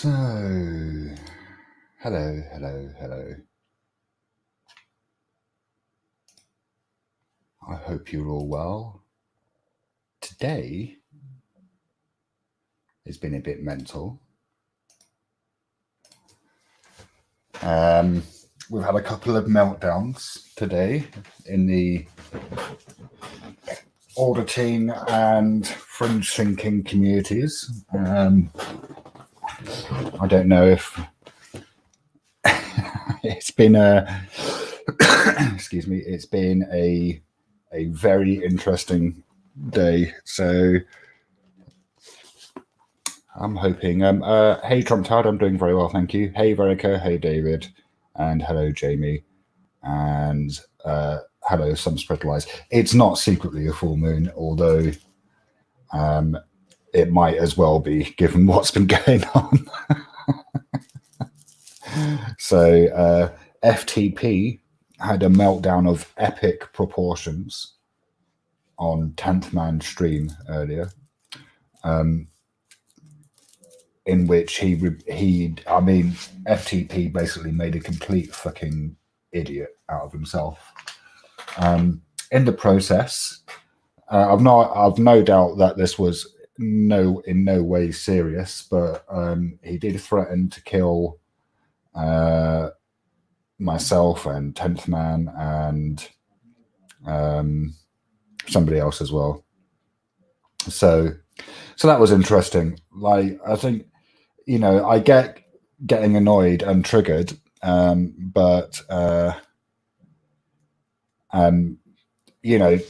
So, hello. I hope you're all well. Today has been a bit mental. We've had a couple of meltdowns today in the auditing and fringe thinking communities. I don't know if it's been excuse me, it's been a very interesting day. So I'm hoping. Hey, Trumptard, I'm doing very well, thank you. Hey, Verica. Hey, David. And hello, Jamie. And hello, Some Spread Lies. It's not secretly a full moon, although it might as well be, given what's been going on. So FTP had a meltdown of epic proportions on 10th Man stream earlier. In which FTP basically made a complete fucking idiot out of himself. In the process, I've no doubt that this was in no way serious, but he did threaten to kill myself and 10th Man and somebody else as well. So that was interesting. Like, I think, I get getting annoyed and triggered, but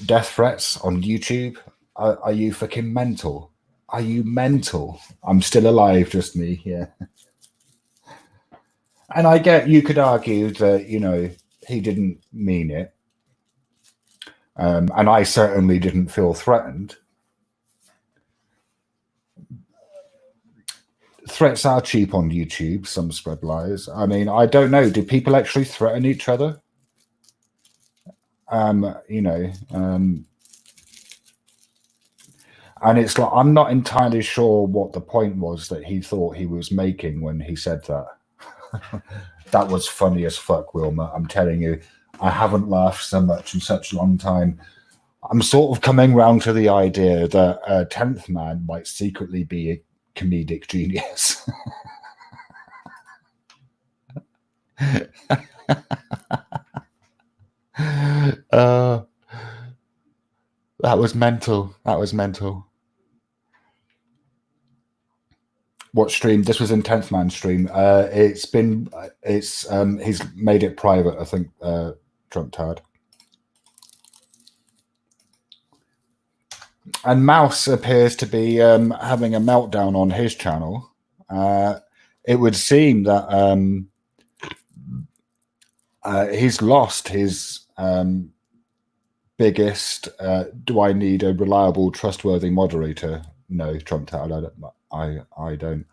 death threats on YouTube. Are you fucking mental? Are you mental? I'm still alive, just me. Yeah. And I get you could argue that he didn't mean it, and I certainly didn't feel threatened. Threats are cheap on YouTube. Some spread lies. I mean, I don't know. Do people actually threaten each other? And it's like, I'm not entirely sure what the point was that he thought he was making when he said that. That was funny as fuck, Wilma. I'm telling you, I haven't laughed so much in such a long time. I'm sort of coming round to the idea that 10th Man might secretly be a comedic genius. That was mental. What stream? This was in 10th Man stream. He's made it private, I think, Trumptard. And Mouse appears to be having a meltdown on his channel. It would seem that he's lost his biggest. Do I need a reliable, trustworthy moderator? No, Trumptard. I don't.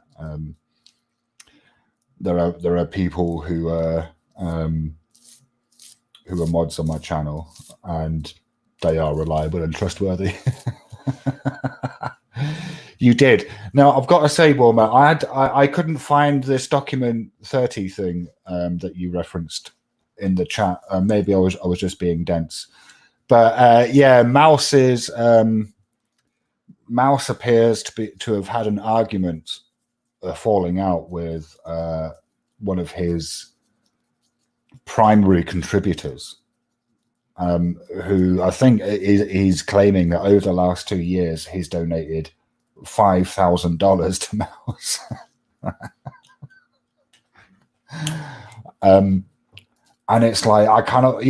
There are people who are mods on my channel, and they are reliable and trustworthy. You did. Now, I've got to say, Wilma, I couldn't find this document 30 thing that you referenced in the chat. Maybe I was just being dense. But yeah, Mouse appears to have had an argument, falling out with one of his primary contributors, who I think he's claiming that over the last 2 years he's donated $5,000 to Mouse. And it's like, I cannot,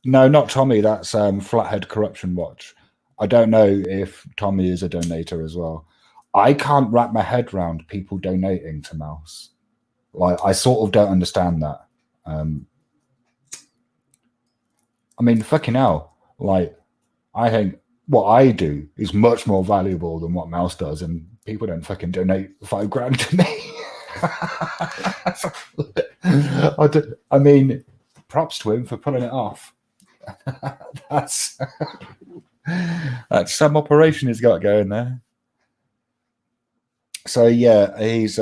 no, not Tommy. That's Flathead Corruption Watch. I don't know if Tommy is a donator as well. I can't wrap my head around people donating to Mouse. Like, I sort of don't understand that. I mean, fucking hell. Like, I think what I do is much more valuable than what Mouse does, and people don't fucking donate $5,000 to me. I mean, props to him for pulling it off. That's some operation he's got going there. So yeah, he's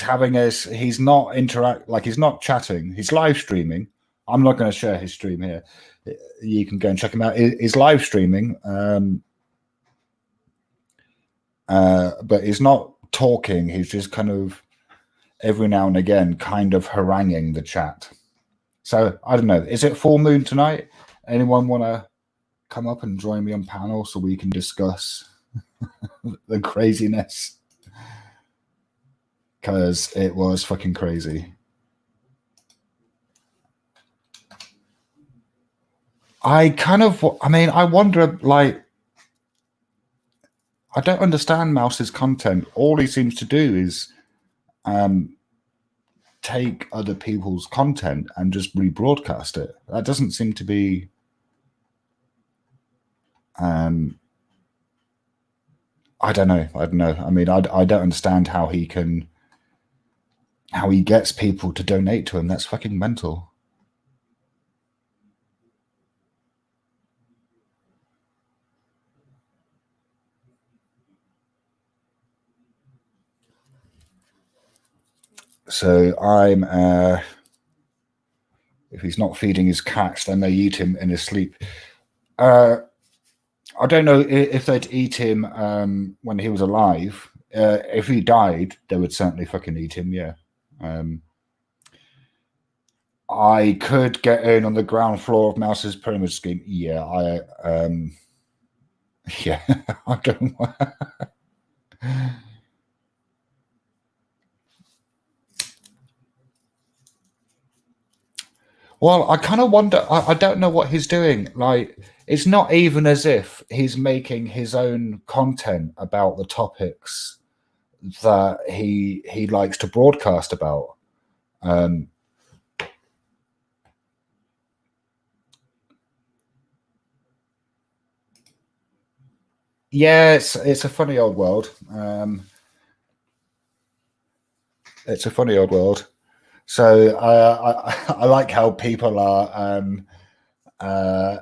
having us. He's not he's not chatting. He's live streaming. I'm not going to share his stream here. You can go and check him out. He's live streaming, but he's not talking. He's just kind of every now and again kind of haranguing the chat. So I don't know. Is it full moon tonight? Anyone want to come up and join me on panel so we can discuss the craziness? Because it was fucking crazy. I wonder, like, I don't understand Mouse's content. All he seems to do is take other people's content and just rebroadcast it. That doesn't seem to be I don't know. I mean, I don't understand how he gets people to donate to him. That's fucking mental. So I'm if he's not feeding his cats, then they eat him in his sleep. I don't know if they'd eat him when he was alive. If he died, they would certainly fucking eat him, yeah. I could get in on the ground floor of Mouse's pyramid scheme. Yeah, yeah, I don't. Well, I kind of wonder. I don't know what he's doing. Like, it's not even as if he's making his own content about the topics that he likes to broadcast about. Yeah, it's a funny old world. It's a funny old world. So I like how people are. I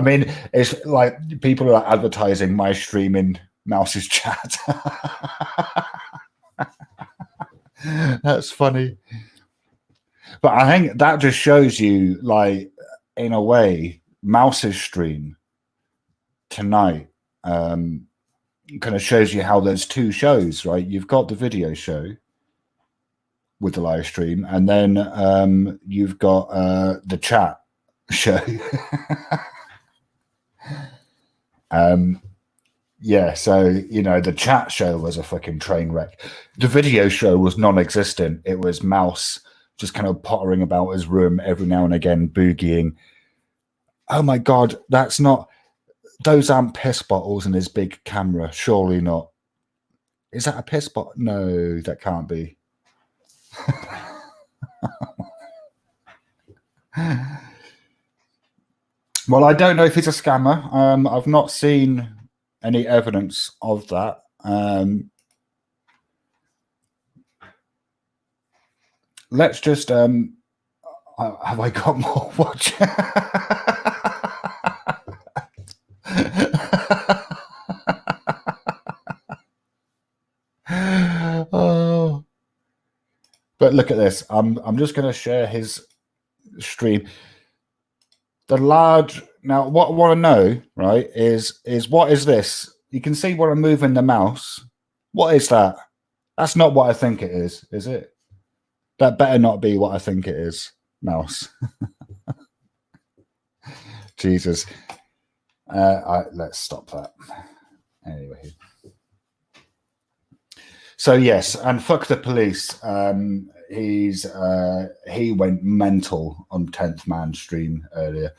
mean, it's like people are advertising my stream in Mouse's chat. That's funny. But I think that just shows you, like, in a way, Mouse's stream tonight kind of shows you how there's two shows, right? You've got the video show with the live stream, and then you've got the chat show. Yeah, so, you know, the chat show was a fucking train wreck. The video show was non-existent. It was Mouse just kind of pottering about his room every now and again, boogieing. Oh my God, those aren't piss bottles in his big camera. Surely not. Is that a piss bottle? No, that can't be. Well, I don't know if he's a scammer. I've not seen any evidence of that. Let's just have I got more watch? Oh, but look at this. I'm just going to share his stream. Now, what I want to know, right, is what is this? You can see where I'm moving the mouse. What is that? That's not what I think it is it? That better not be what I think it is, mouse. Jesus. Let's stop that. Anyway. So yes, and fuck the police. He went mental on 10th Man stream earlier.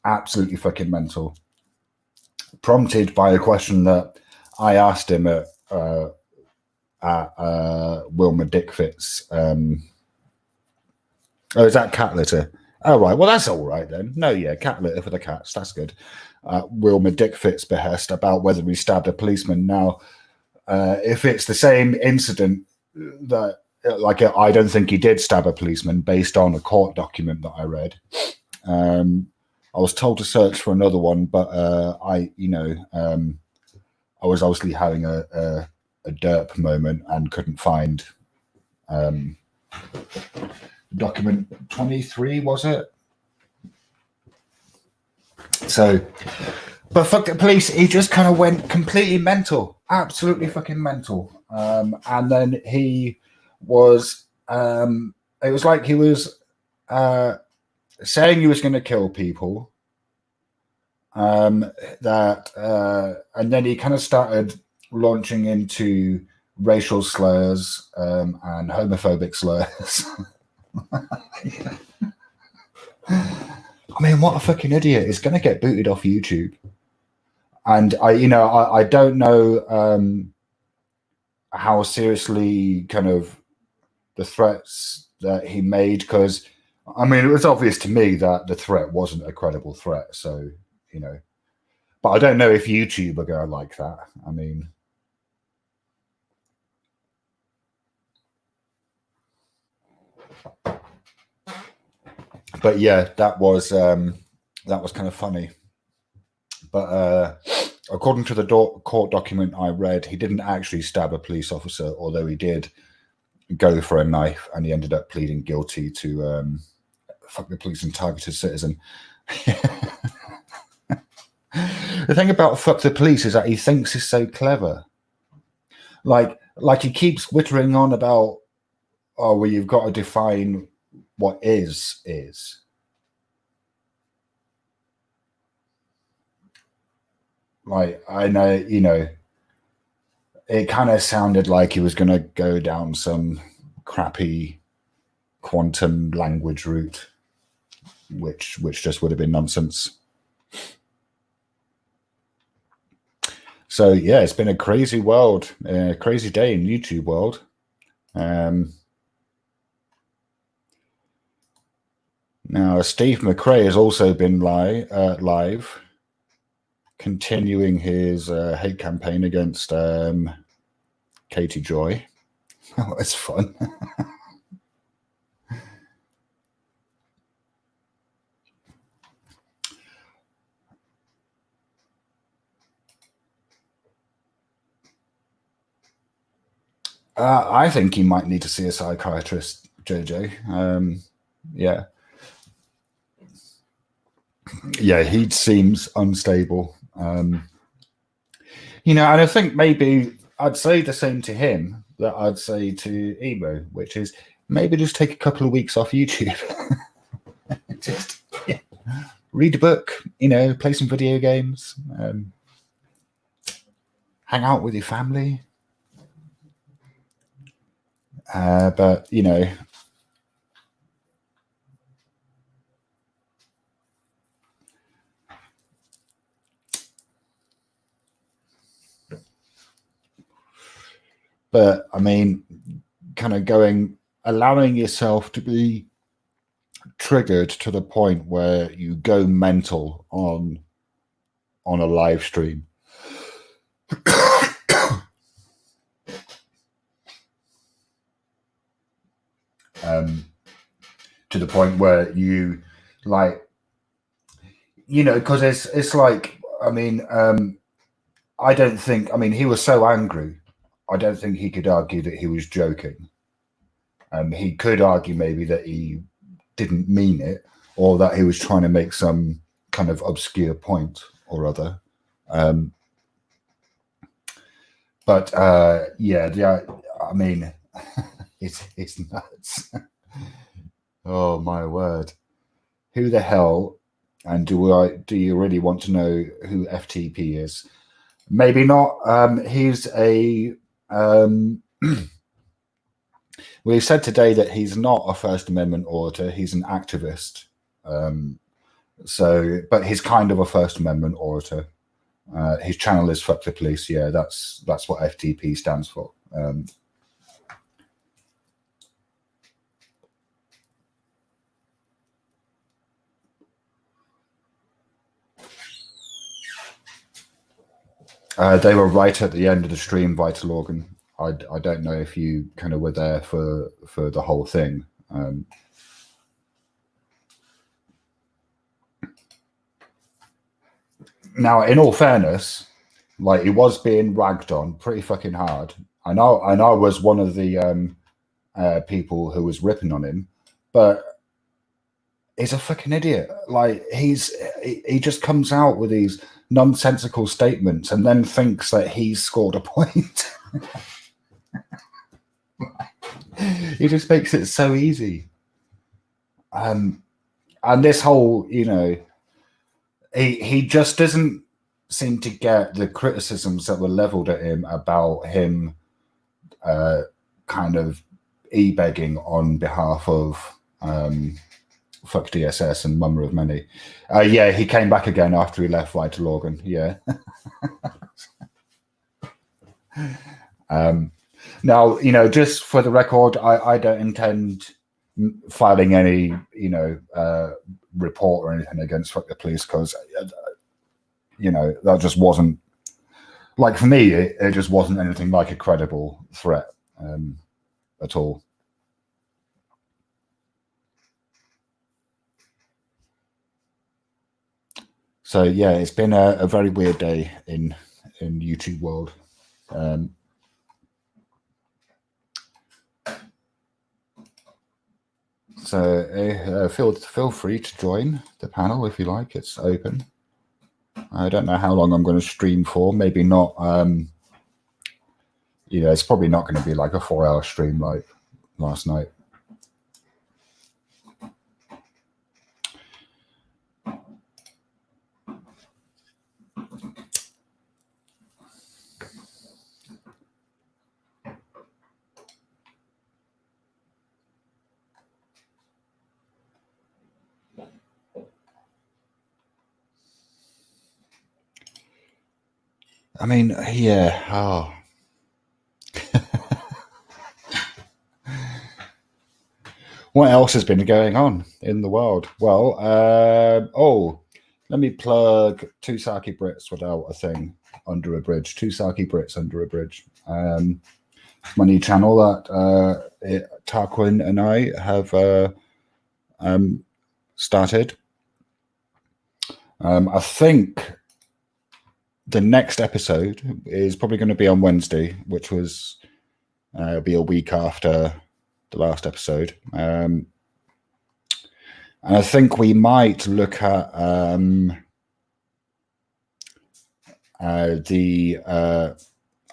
Absolutely fucking mental. Prompted by a question that I asked him at Wilma Dickfit's. Oh, is that cat litter? Oh, right. Well, that's all right then. No, yeah, cat litter for the cats. That's good. Wilma Dickfit's behest about whether he stabbed a policeman. Now, if it's the same incident that, like, I don't think he did stab a policeman based on a court document that I read. I was told to search for another one, but I was obviously having a derp moment and couldn't find document 23, was it? So, but fuck the police, he just kind of went completely mental, absolutely fucking mental. And then he was, it was like he was saying he was going to kill people. And then he kind of started launching into racial slurs and homophobic slurs. I mean, what a fucking idiot is going to get booted off YouTube. And I don't know how seriously kind of the threats that he made, because I mean, it was obvious to me that the threat wasn't a credible threat. So, but I don't know if YouTube are going to like that. I mean, but yeah, that was kind of funny. But according to the court document I read, he didn't actually stab a police officer, although he did go for a knife, and he ended up pleading guilty to fuck the police and targeted citizen. The thing about fuck the police is that he thinks he's so clever. Like he keeps whittering on about, oh, well, you've got to define what is. Like, I know, it kind of sounded like he was going to go down some crappy quantum language route, which just would have been nonsense. So yeah, it's been a crazy world, crazy day in YouTube world. Now Steve McRae has also been live, continuing his hate campaign against Katie Joy. Oh, it's fun. I think he might need to see a psychiatrist, JJ. Yeah, he seems unstable. And I think maybe I'd say the same to him that I'd say to Emo, which is maybe just take a couple of weeks off YouTube. Just read a book, play some video games, hang out with your family. But but I mean, kind of allowing yourself to be triggered to the point where you go mental on a live stream. To the point where you because it's like, I mean, I don't think, he was so angry, I don't think he could argue that he was joking. He could argue maybe that he didn't mean it, or that he was trying to make some kind of obscure point or other. But I mean, it's nuts. Oh my word! Who the hell? And do you really want to know who FTP is? Maybe not. He's a. Well, he said today that he's not a First Amendment orator. He's an activist. But he's kind of a First Amendment orator. His channel is Fuck the Police. Yeah, that's what FTP stands for. They were right at the end of the stream, Vital Organ. I don't know if you kind of were there for the whole thing. Now, in all fairness, like he was being ragged on pretty fucking hard. I know I was one of the people who was ripping on him, but he's a fucking idiot. Like he just comes out with these nonsensical statements and then thinks that he's scored a point. He just makes it so easy. And this whole, you know, he just doesn't seem to get the criticisms that were leveled at him about him kind of e-begging on behalf of fuck DSS and Mummer of Many. Yeah, he came back again after he left Vital Organ. Yeah. Now, you know, just for the record, I don't intend filing any, you know, report or anything against Fuck the Police, because, you know, that just wasn't, like, for me, it just wasn't anything like a credible threat at all. So yeah, it's been a very weird day in YouTube world. So feel free to join the panel if you like. It's open. I don't know how long I'm going to stream for. Maybe not. You know, it's probably not going to be like a 4-hour stream like last night. I mean, yeah. Oh. What else has been going on in the world? Well, let me plug Two Saki Brits without a thing under a bridge. Two Saki Brits under a bridge. My new channel that Tarquin and I have started. I think the next episode is probably going to be on Wednesday, which was it'll be a week after the last episode. And I think we might look at I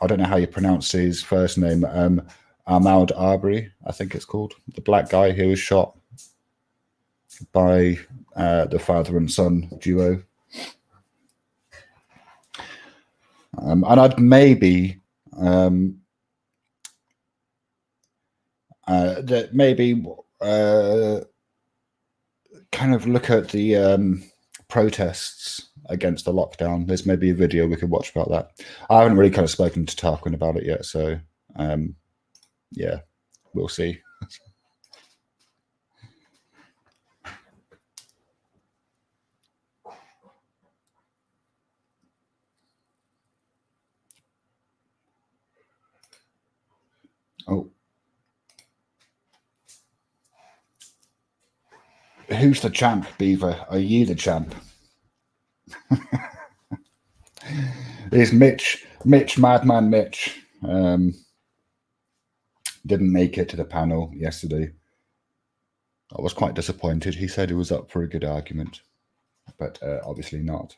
don't know how you pronounce his first name, Ahmaud Arbery, I think it's called, the black guy who was shot by the father and son duo. And I'd maybe kind of look at the protests against the lockdown. There's maybe a video we could watch about that. I haven't really kind of spoken to Tarquin about it yet, so yeah, we'll see. Oh. Who's the champ, Beaver? Are you the champ? Is Mitch, Madman Mitch, didn't make it to the panel yesterday. I was quite disappointed. He said he was up for a good argument, but obviously not.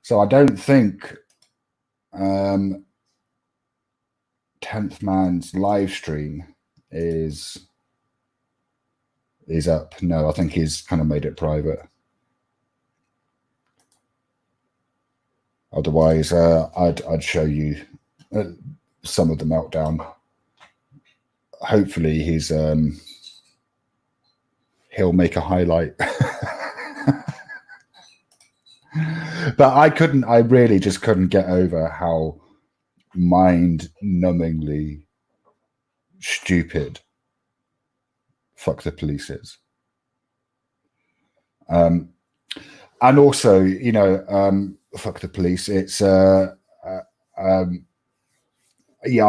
So I don't think 10th Man's live stream is up. No, I think he's kind of made it private. Otherwise, I'd show you some of the meltdown. Hopefully, he'll make a highlight. But I really just couldn't get over how mind-numbingly stupid Fuck the Police is. And also, you know, Fuck the Police, it's yeah, I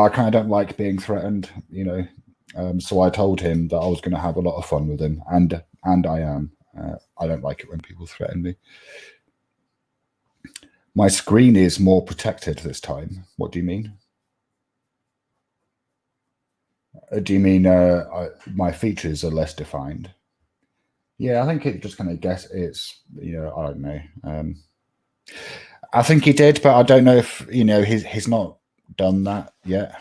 kind of don't like being threatened, you know. So I told him that I was going to have a lot of fun with him, and I am. I don't like it when people threaten me. My screen is more protected this time. What do you mean? Do you mean my features are less defined? Yeah, I think it just kind of it's, I don't know. I think he did, but I don't know if, he's not done that yet.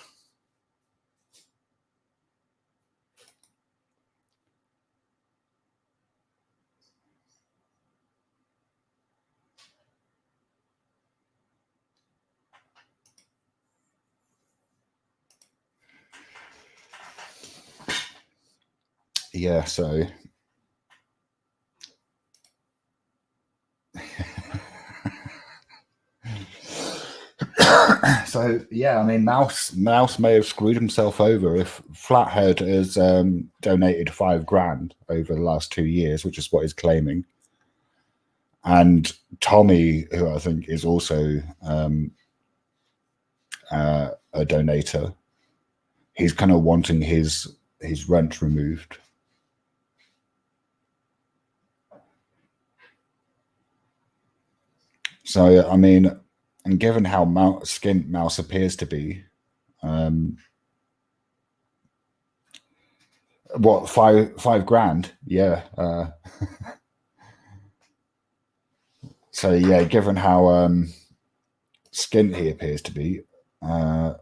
Yeah, so so yeah, I mean, Mouse may have screwed himself over if Flathead has donated $5,000 over the last 2 years, which is what he's claiming, and Tommy, who I think is also a donator, he's kind of wanting his rent removed. So I mean, and given how skint Mouse appears to be, what, $5,000? Yeah. So yeah, given how skint he appears to be, I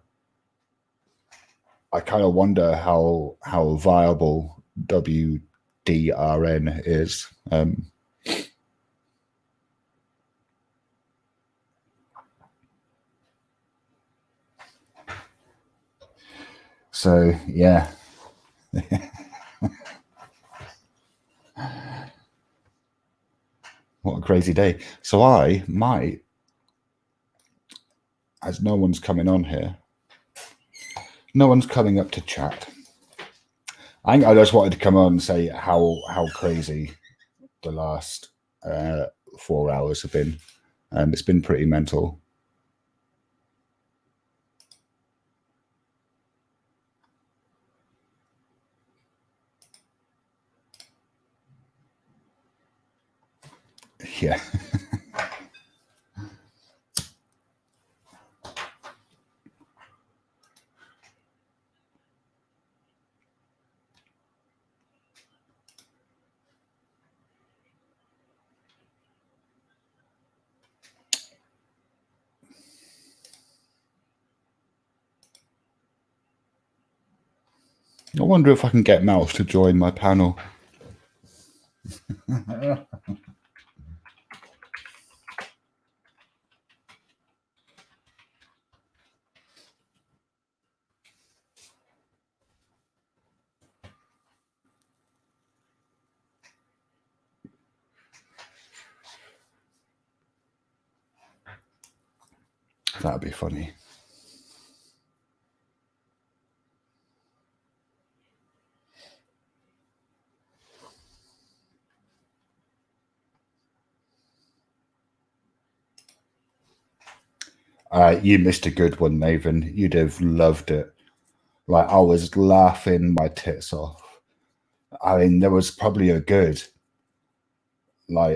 kind of wonder how viable WDRN is. So yeah. What a crazy day. So I might, as no one's coming on here, no one's coming up to chat, I think I just wanted to come on and say how crazy the last 4 hours have been. It's been pretty mental. Yeah. I wonder if I can get Mouse to join my panel. That'd be funny. You missed a good one, Nathan. You'd have loved it. Like, I was laughing my tits off. I mean, there was probably a good, I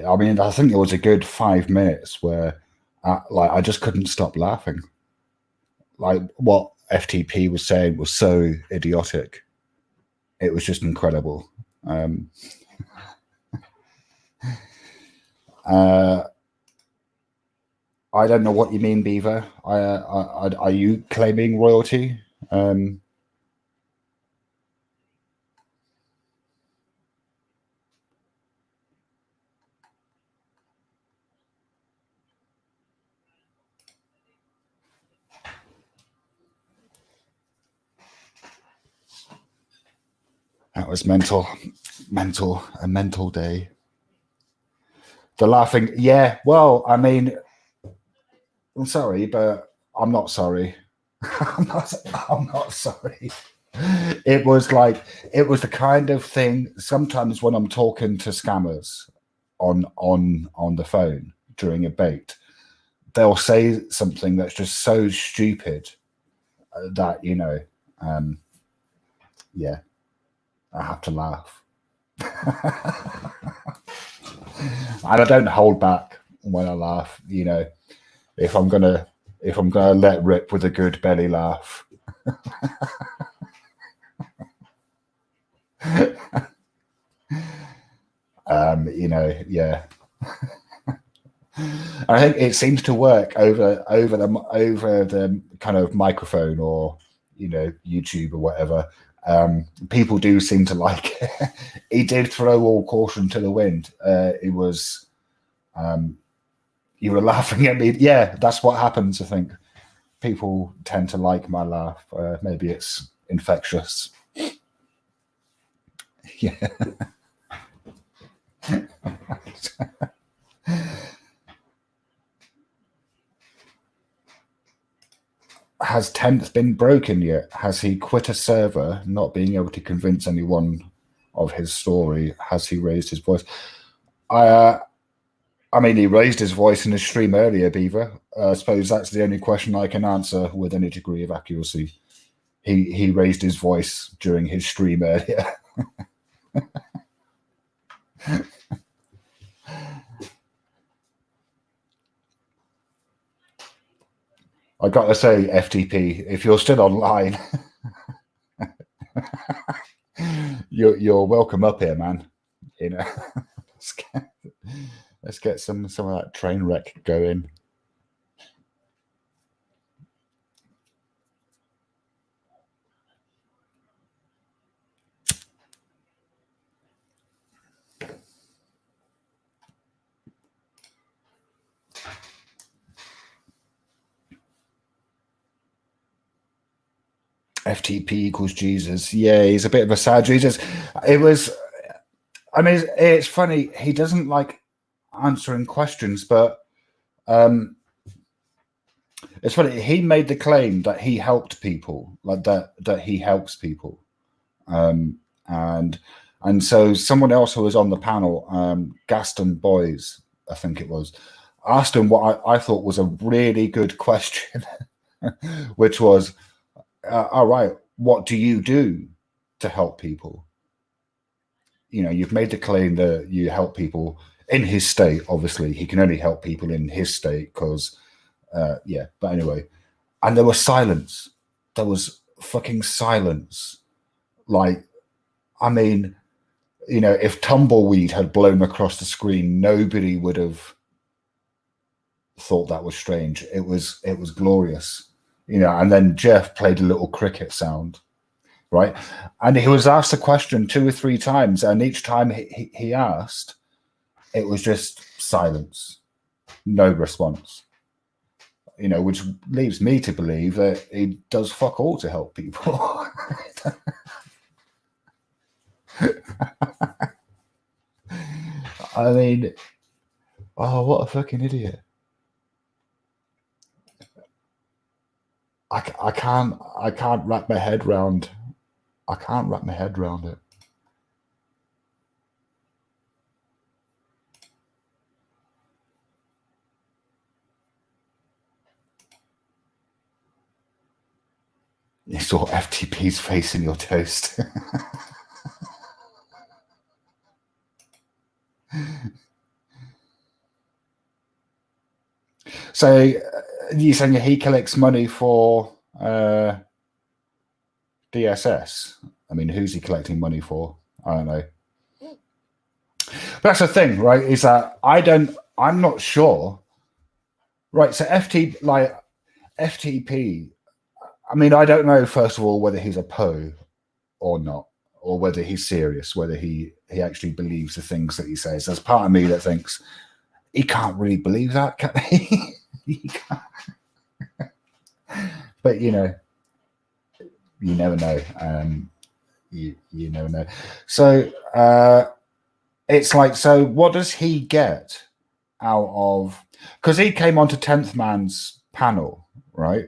think it was a good 5 minutes where, I just couldn't stop laughing. Like, what FTP was saying was so idiotic. It was just incredible. I don't know what you mean, Beaver. Are you claiming royalty? That was mental. A mental day. The laughing, yeah. Well, I mean, I'm sorry, but I'm not sorry. I'm not sorry. It was the kind of thing. Sometimes when I'm talking to scammers on the phone during a bait, they'll say something that's just so stupid that yeah, I have to laugh. I don't hold back when I laugh. You know, if I'm gonna let rip with a good belly laugh. You know, yeah. I think it seems to work over the kind of microphone or, you know, YouTube or whatever. People do seem to like it. He did throw all caution to the wind. It was, you were laughing at me. Yeah, that's what happens. I think people tend to like my laugh. Maybe it's infectious. Yeah. Has 10th been broken yet? Has he quit a server, not being able to convince anyone of his story? Has he raised his voice? I mean, he raised his voice in his stream earlier, Beaver. I suppose that's the only question I can answer with any degree of accuracy. He raised his voice during his stream earlier. I got to say, FTP, if you're still online, you're welcome up here, man. You know, let's get some of that train wreck going. FTP equals Jesus. Yeah, he's a bit of a sad Jesus. It was, I mean, it's funny. He doesn't like answering questions, but it's funny. He made the claim that he helped people, like that he helps people, and so someone else who was on the panel, Gaston Boys, I think it was, asked him what I thought was a really good question, which was, all right, what do you do to help people? You know, you've made the claim that you help people in his state. Obviously, he can only help people in his state because, yeah. But anyway, and there was silence. There was fucking silence. Like, I mean, you know, if Tumbleweed had blown across the screen, nobody would have thought that was strange. It was glorious. You know, and then Jeff played a little cricket sound, right? And he was asked a question 2 or 3 times, and each time he asked, it was just silence, no response. You know, which leaves me to believe that he does fuck all to help people. I mean, oh, what a fucking idiot. I can't wrap my head around. I can't wrap my head around it. You saw FTP's face in your toast. So you're saying he collects money for DSS? I mean, who's he collecting money for? I don't know. But that's the thing, right? Is that I'm not sure. Right, so FTP, I mean, I don't know, first of all, whether he's a Poe or not, or whether he's serious, whether he actually believes the things that he says. There's part of me that thinks he can't really believe that, can he? He can't. But, you know, you never know. You never know. So it's like, so what does he get out of, because he came onto 10th Man's panel, right?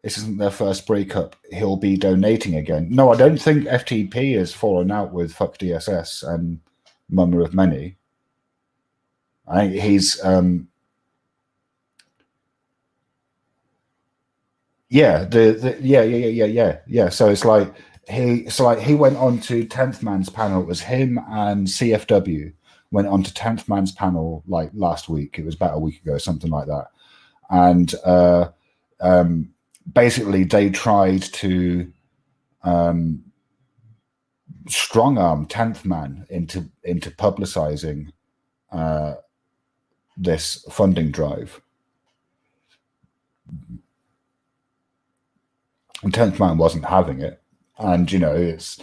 This isn't their first breakup. He'll be donating again. No, I don't think FTP has fallen out with Fuck DSS and Mummer of Many. I think he's yeah, yeah. So it's like he went on to 10th Man's panel. It was him and CFW, went on to 10th Man's panel like last week. It was about a week ago, something like that. And basically they tried to strong arm 10th Man into publicizing this funding drive. And 10th Man wasn't having it. And, you know, it's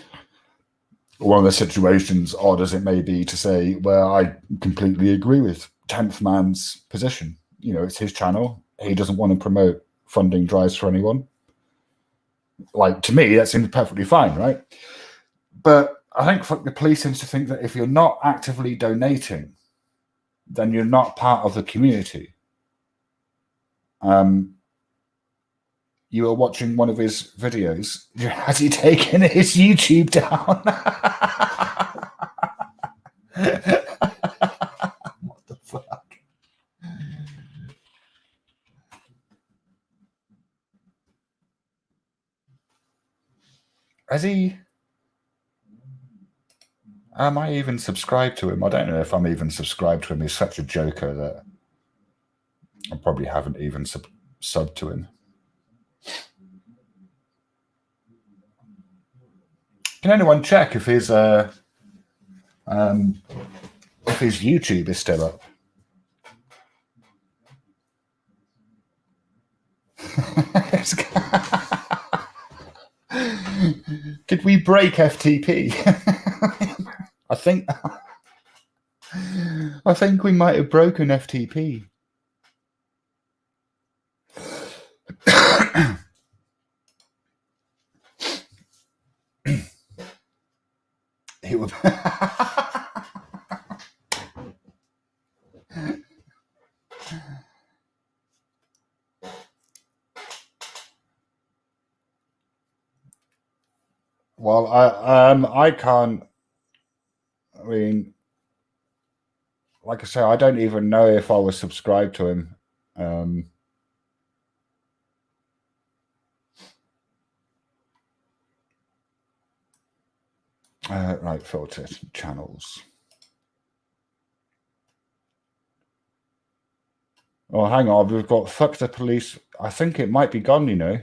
one of the situations, odd as it may be to say, where I completely agree with 10th Man's position. You know, it's his channel. He doesn't want to promote funding drives for anyone. Like, to me, that seems perfectly fine, right? But I think Fuck the Police seems to think that if you're not actively donating, then you're not part of the community. You were watching one of his videos. Has he taken his YouTube down? What the fuck? Has he? Am I even subscribed to him? I don't know if I'm even subscribed to him. He's such a joker that I probably haven't even subbed to him. Can anyone check if his YouTube is still up? Did we break FTP? I think we might have broken FTP. It would. Well, I can't. I mean, like I say, I don't even know if I was subscribed to him. Right, filter channels. Oh, hang on, we've got Fuck the Police. I think it might be gone, you know,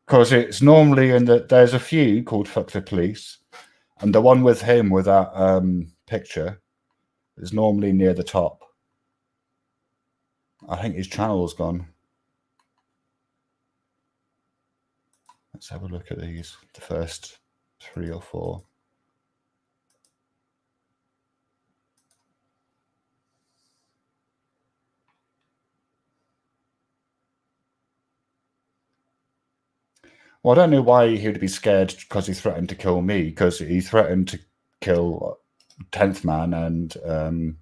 because it's normally in the. There's a few called Fuck the Police, and the one with him with that picture is normally near the top. I think his channel's gone. Let's have a look at these. The first 3 or 4. Well, I don't know why he would be scared because he threatened to kill me, because he threatened to kill 10th Man and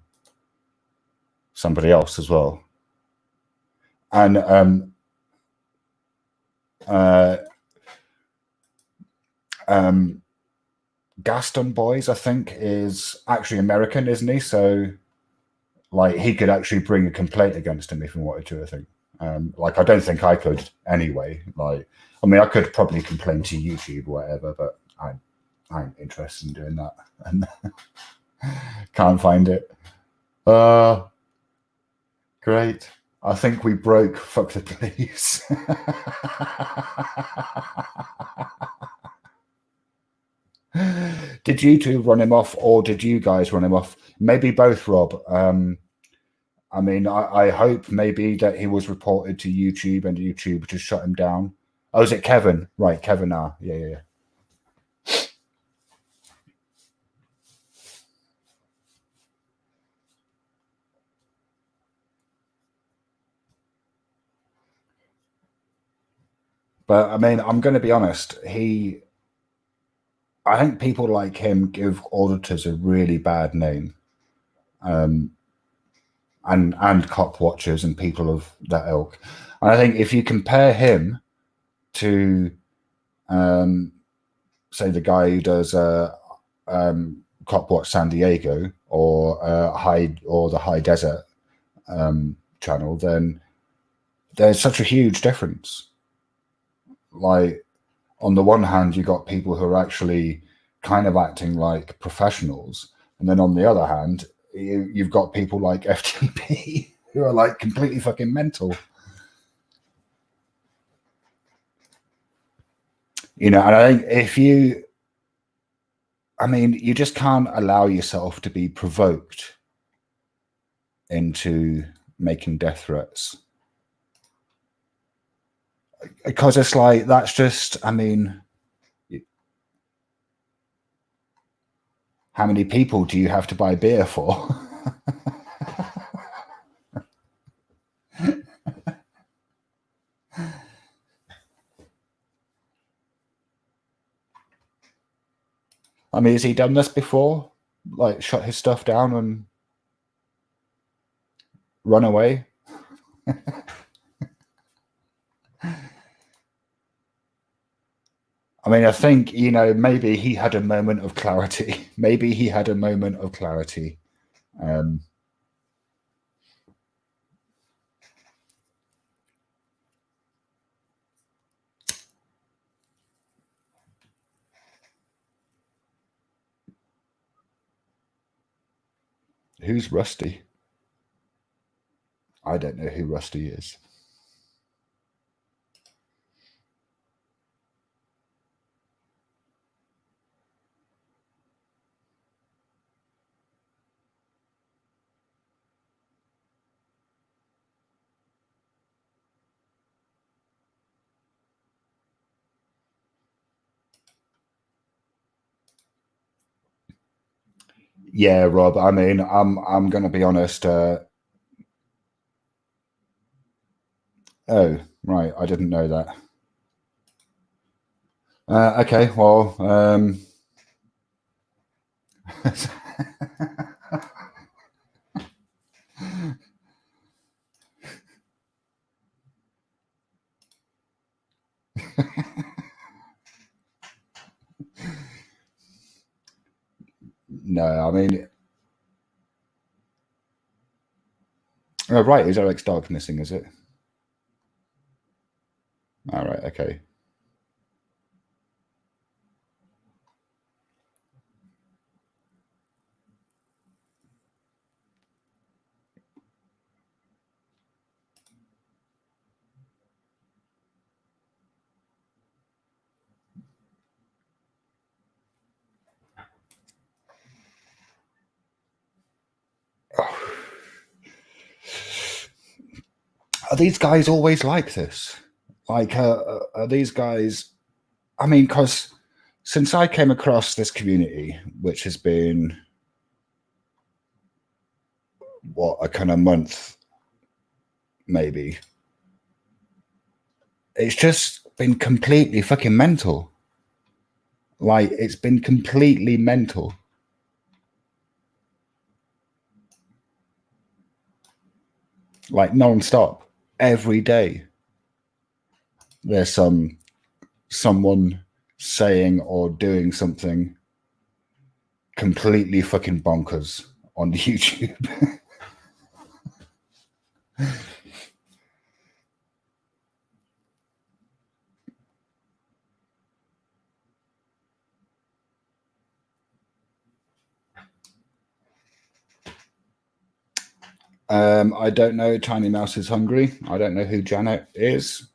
somebody else as well. And Gaston Boys, I think, is actually American, isn't he? So, like, he could actually bring a complaint against him if he wanted to, I think. Like, I don't think I could anyway. Like, I mean, I could probably complain to YouTube or whatever, but I ain't interested in doing that. And can't find it. Great. I think we broke Fuck the Police. Did you two run him off, or did you guys run him off? Maybe both, Rob. I mean, I hope maybe that he was reported to YouTube and YouTube just shut him down. Oh, is it Kevin? Right, Kevin R. Yeah. But I mean, I'm going to be honest. I think people like him give auditors a really bad name, and cop watchers and people of that ilk. And I think if you compare him to, say, the guy who does Cop Watch San Diego or the High Desert channel, then there's such a huge difference. Like, on the one hand, you got people who are actually kind of acting like professionals, and then on the other hand, you've got people like FTP who are like completely fucking mental. You know, and I think you just can't allow yourself to be provoked into making death threats. Because it's like, that's just, how many people do you have to buy beer for? I mean, has he done this before? Like, shut his stuff down and run away? I mean, I think, maybe he had a moment of clarity. Maybe he had a moment of clarity. Who's Rusty? I don't know who Rusty is. Yeah, Rob. I mean, I'm going to be honest. Oh, right. I didn't know that. Okay. Well. No, I mean. Oh, right. Is Eric Stark missing? Is it? All right. Okay. Are these guys always like this? Like, are these guys? I mean, because since I came across this community, which has been a kind of month, maybe, it's just been completely fucking mental. Like, it's been completely mental. Like, non-stop, every day. There's someone saying or doing something completely fucking bonkers on YouTube. I don't know. Tiny Mouse is hungry. I don't know who Janet is.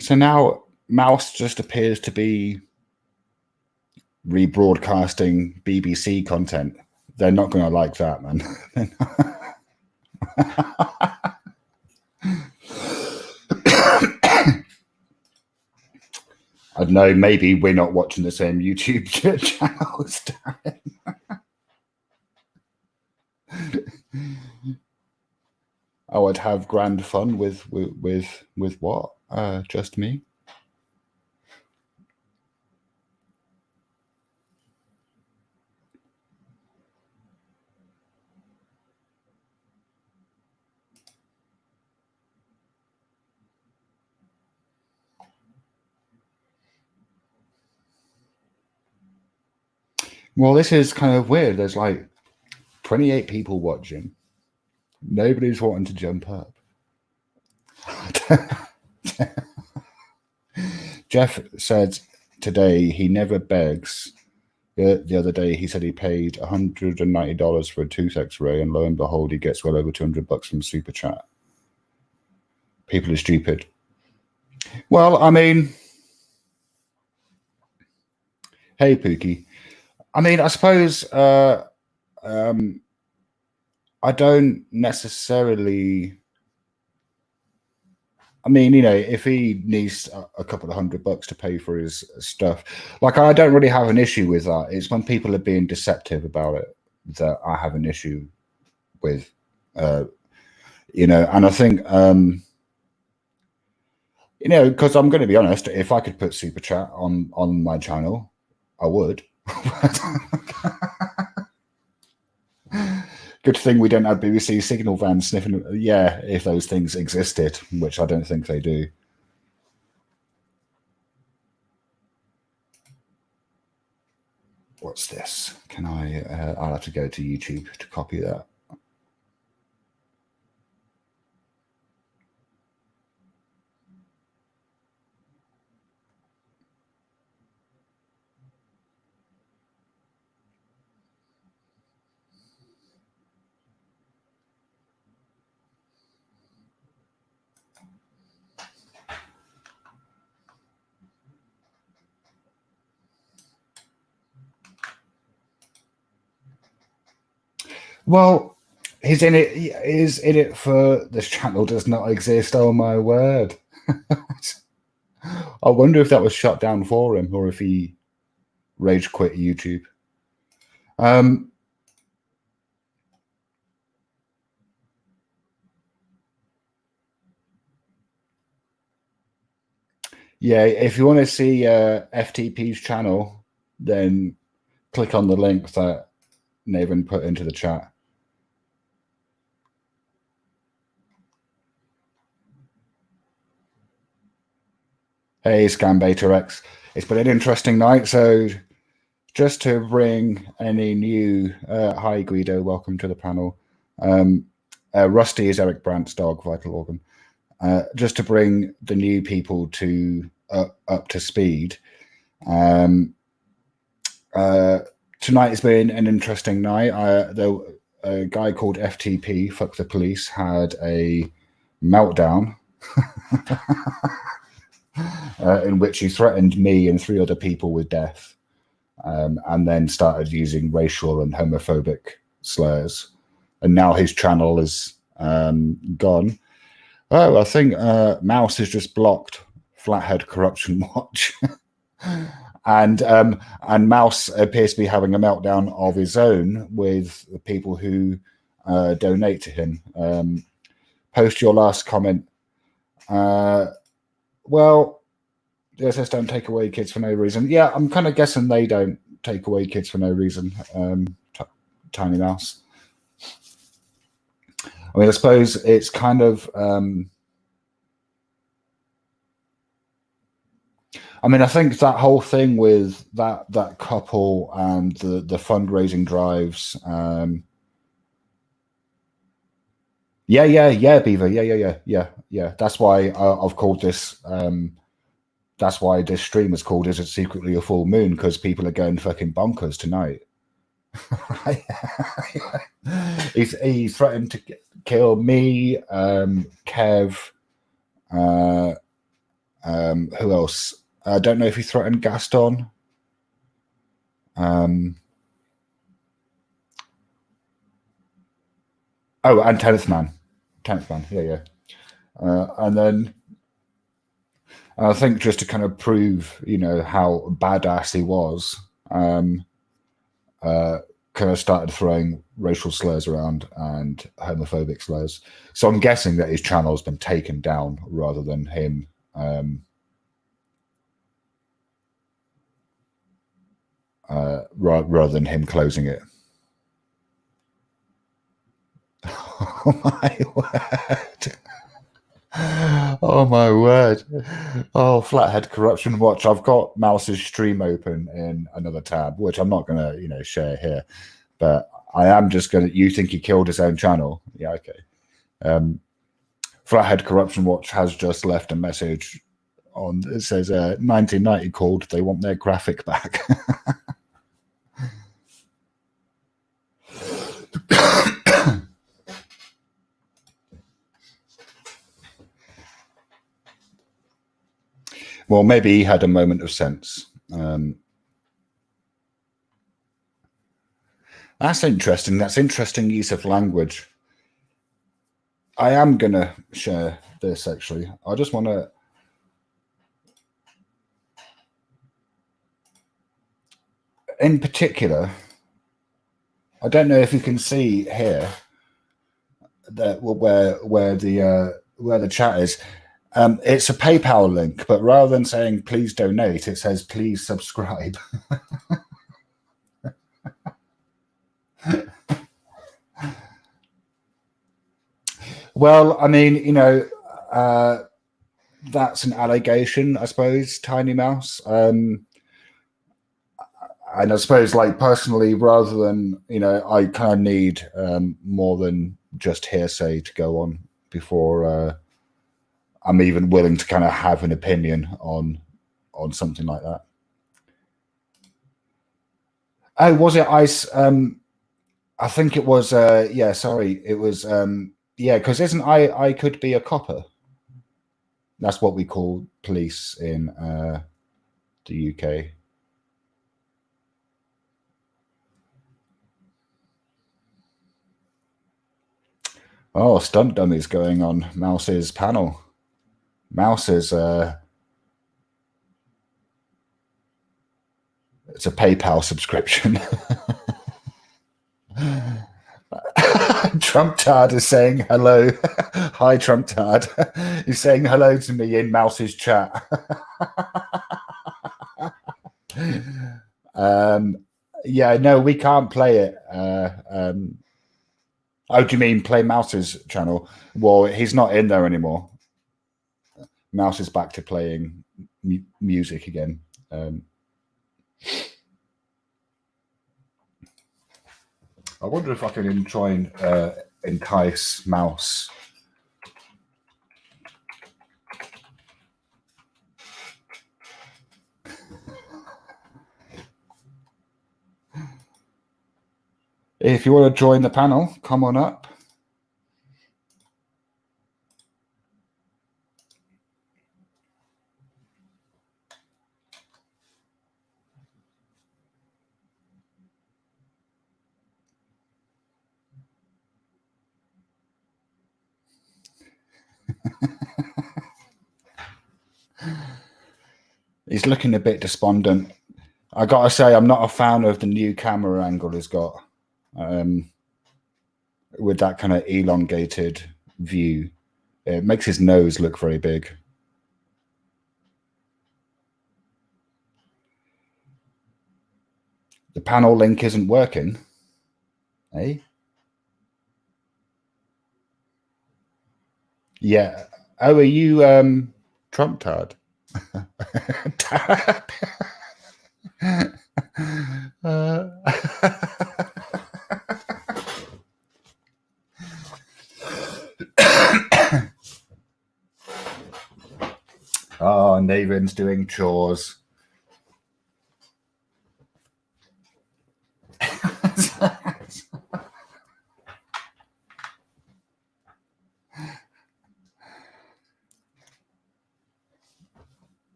So now Mouse just appears to be rebroadcasting BBC content. They're not going to like that, man. I don't know. Maybe we're not watching the same YouTube channels. I would have grand fun with what? Just me. Well, this is kind of weird. There's like 28 people watching. Nobody's wanting to jump up. Jeff said today he never begs. The other day he said he paid $190 for a tooth x-ray, and lo and behold, he gets well over $200 from Super Chat. People are stupid. Well, I mean, hey, Pookie. I mean, I suppose I don't necessarily. I mean, you know, if he needs a couple of $100 to pay for his stuff, like, I don't really have an issue with that. It's when people are being deceptive about it that I have an issue with, you know, and I think, you know, because I'm going to be honest, if I could put Super Chat on my channel, I would. Good thing we don't have BBC signal vans sniffing. Yeah, if those things existed, which I don't think they do. What's this? Can I? I'll have to go to YouTube to copy that. Well, he's in it. Is in it for this channel does not exist. Oh my word! I wonder if that was shut down for him, or if he rage quit YouTube. Yeah, if you want to see FTP's channel, then click on the link that Nathan put into the chat. Hey, Scambeta X. It's been an interesting night. So just to bring any new... hi, Guido. Welcome to the panel. Rusty is Eric Brandt's dog, Vital Organ. Just to bring the new people to up to speed. Tonight has been an interesting night. A guy called FTP, Fuck the Police, had a meltdown in which he threatened me and 3 other people with death, and then started using racial and homophobic slurs. And now his channel is gone. Oh, I think Mouse has just blocked Flathead Corruption Watch. And Mouse appears to be having a meltdown of his own with the people who donate to him. Post your last comment. Well, DSS don't take away kids for no reason. Yeah, I'm kind of guessing they don't take away kids for no reason. Tiny Mouse. I mean, I suppose it's kind of... I mean, I think that whole thing with that couple and the fundraising drives. Yeah, Beaver. Yeah. That's why I've called this. That's why this stream is called "Is It Secretly a Full Moon?" because people are going fucking bonkers tonight. He threatened to kill me, Kev. Who else? I don't know if he threatened Gaston. Oh, and Tenth Man. Yeah. And then I think just to kind of prove, you know, how badass he was, kind of started throwing racial slurs around and homophobic slurs. So I'm guessing that his channel has been taken down rather than him rather than him closing it. Oh my word. Oh my word. Oh, Flathead Corruption Watch. I've got Mouse's stream open in another tab, which I'm not gonna, share here. But I am just gonna you think he killed his own channel? Yeah, okay. Flathead Corruption Watch has just left a message on it says 1990 called, they want their graphic back. Well, maybe he had a moment of sense. That's interesting. That's interesting use of language. I am going to share this, actually. I just want to... In particular, I don't know if you can see here that where the chat is. It's a PayPal link, but rather than saying please donate, it says please subscribe. Well, I mean, that's an allegation, I suppose, Tiny Mouse. And I suppose, like, personally, rather than, I kind of need more than just hearsay to go on before I'm even willing to kind of have an opinion on something like that. Oh, was it ice? I think it was. Yeah, sorry, it was. Yeah, because isn't I could be a copper? That's what we call police in the UK. Oh, stunt dummies going on Mouse's panel. Mouse is it's a PayPal subscription. Trump Tard is saying hello. Hi, Trump Tard. He's saying hello to me in Mouse's chat. Yeah, no, we can't play it. Oh, do you mean play Mouse's channel? Well, he's not in there anymore. Mouse is back to playing music again. I wonder if I can try and entice Mouse. If you want to join the panel, come on up. He's looking a bit despondent. I gotta say, I'm not a fan of the new camera angle he's got, with that kind of elongated view. It makes his nose look very big. The panel link isn't working, eh? Yeah. Oh, are you Trump Tard? Oh, Nathan's doing chores.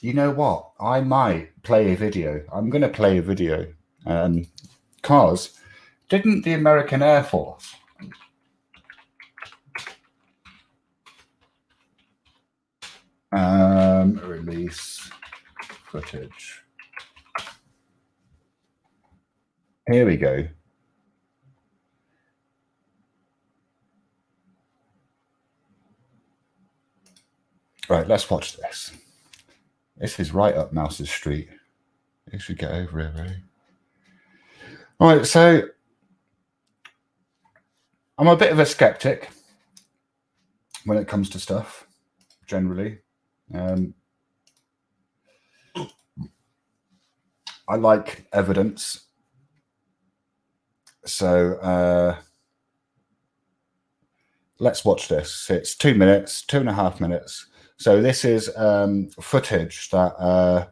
You know what? I might play a video. I'm going to play a video. Because didn't the American Air Force release footage? Here we go. Right, let's watch this. This is right up Mouse's street. You should get over it, really. All right, so I'm a bit of a skeptic when it comes to stuff. generally. I like evidence. So let's watch this. It's 2 minutes, 2.5 minutes. So this is footage that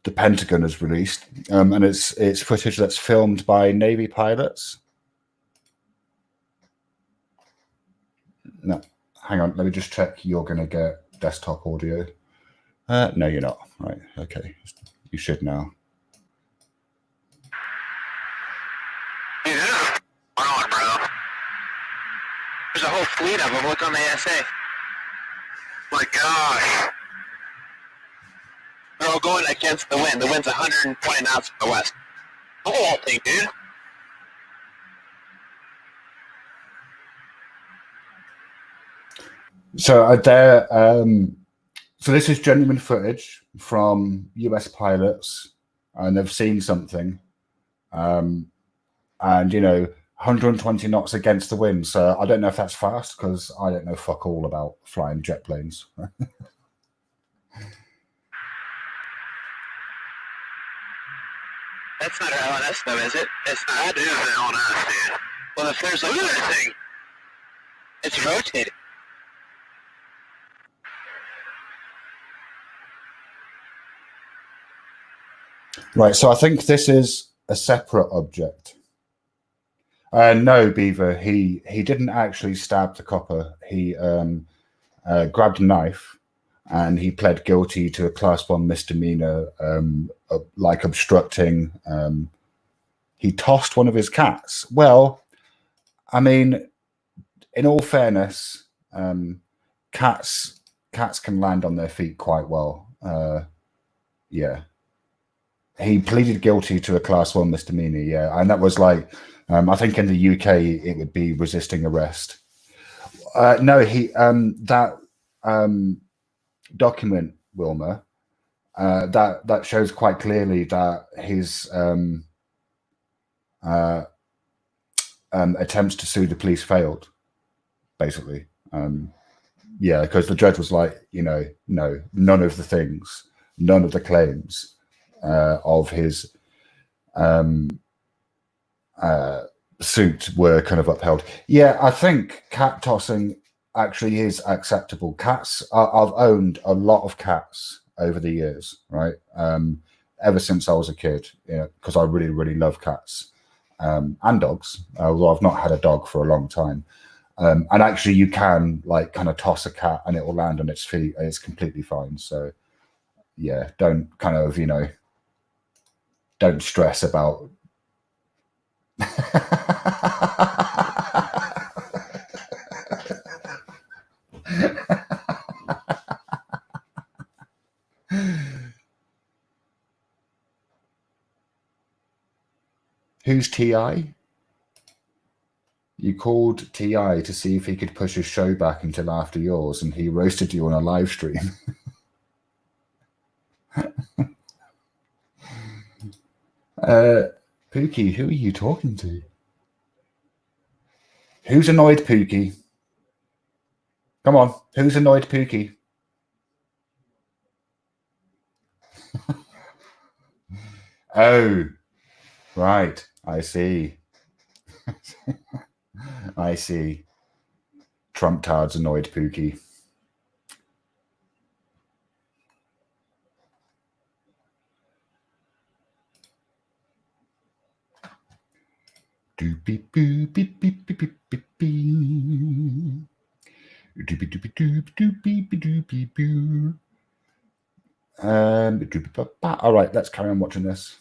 the Pentagon has released, and it's footage that's filmed by Navy pilots. No, hang on. Let me just check. You're going to get desktop audio. No, you're not. Right. Okay. You should now. Yeah. Hold on, bro. There's a whole fleet of them. Look on the ASA. My gosh. They're all going against the wind. The wind's 120 knots from the west. The whole thing, dude. So so this is genuine footage from US pilots, and they've seen something, and 120 knots against the wind. So I don't know if that's fast, because I don't know fuck all about flying jet planes. That's not our LNS, though, is it? It's not. That is an LNS, dude. Well, if there's another thing, it's rotating. Right, so I think this is a separate object. No, Beaver, he didn't actually stab the copper. He grabbed a knife, and he pled guilty to a Class 1 misdemeanor, like obstructing. He tossed one of his cats. Well, I mean, in all fairness, cats can land on their feet quite well. Yeah. He pleaded guilty to a Class 1 misdemeanor, yeah. And that was like, I think in the UK, it would be resisting arrest. No, that document, Wilma, that shows quite clearly that his attempts to sue the police failed, basically. Yeah, because the judge was like, no, none of the things, none of the claims of his suit were kind of upheld. Yeah, I think cat tossing actually is acceptable. Cats, I've owned a lot of cats over the years, right? Ever since I was a kid, because I really, really love cats and dogs, although I've not had a dog for a long time. And actually, you can like kind of toss a cat and it will land on its feet, and it's completely fine. So, yeah, don't kind of don't stress about. Who's TI? You called TI to see if he could push his show back until after yours, and he roasted you on a live stream. Pookie, who are you talking to? Who's annoyed Pookie? Come on, who's annoyed Pookie? Oh, right, I see. I see. Trump tards annoyed Pookie. Doopy boop beep beep beep beep beep beep. Doopy doopy doop doopy doopy boo. All right, let's carry on watching this.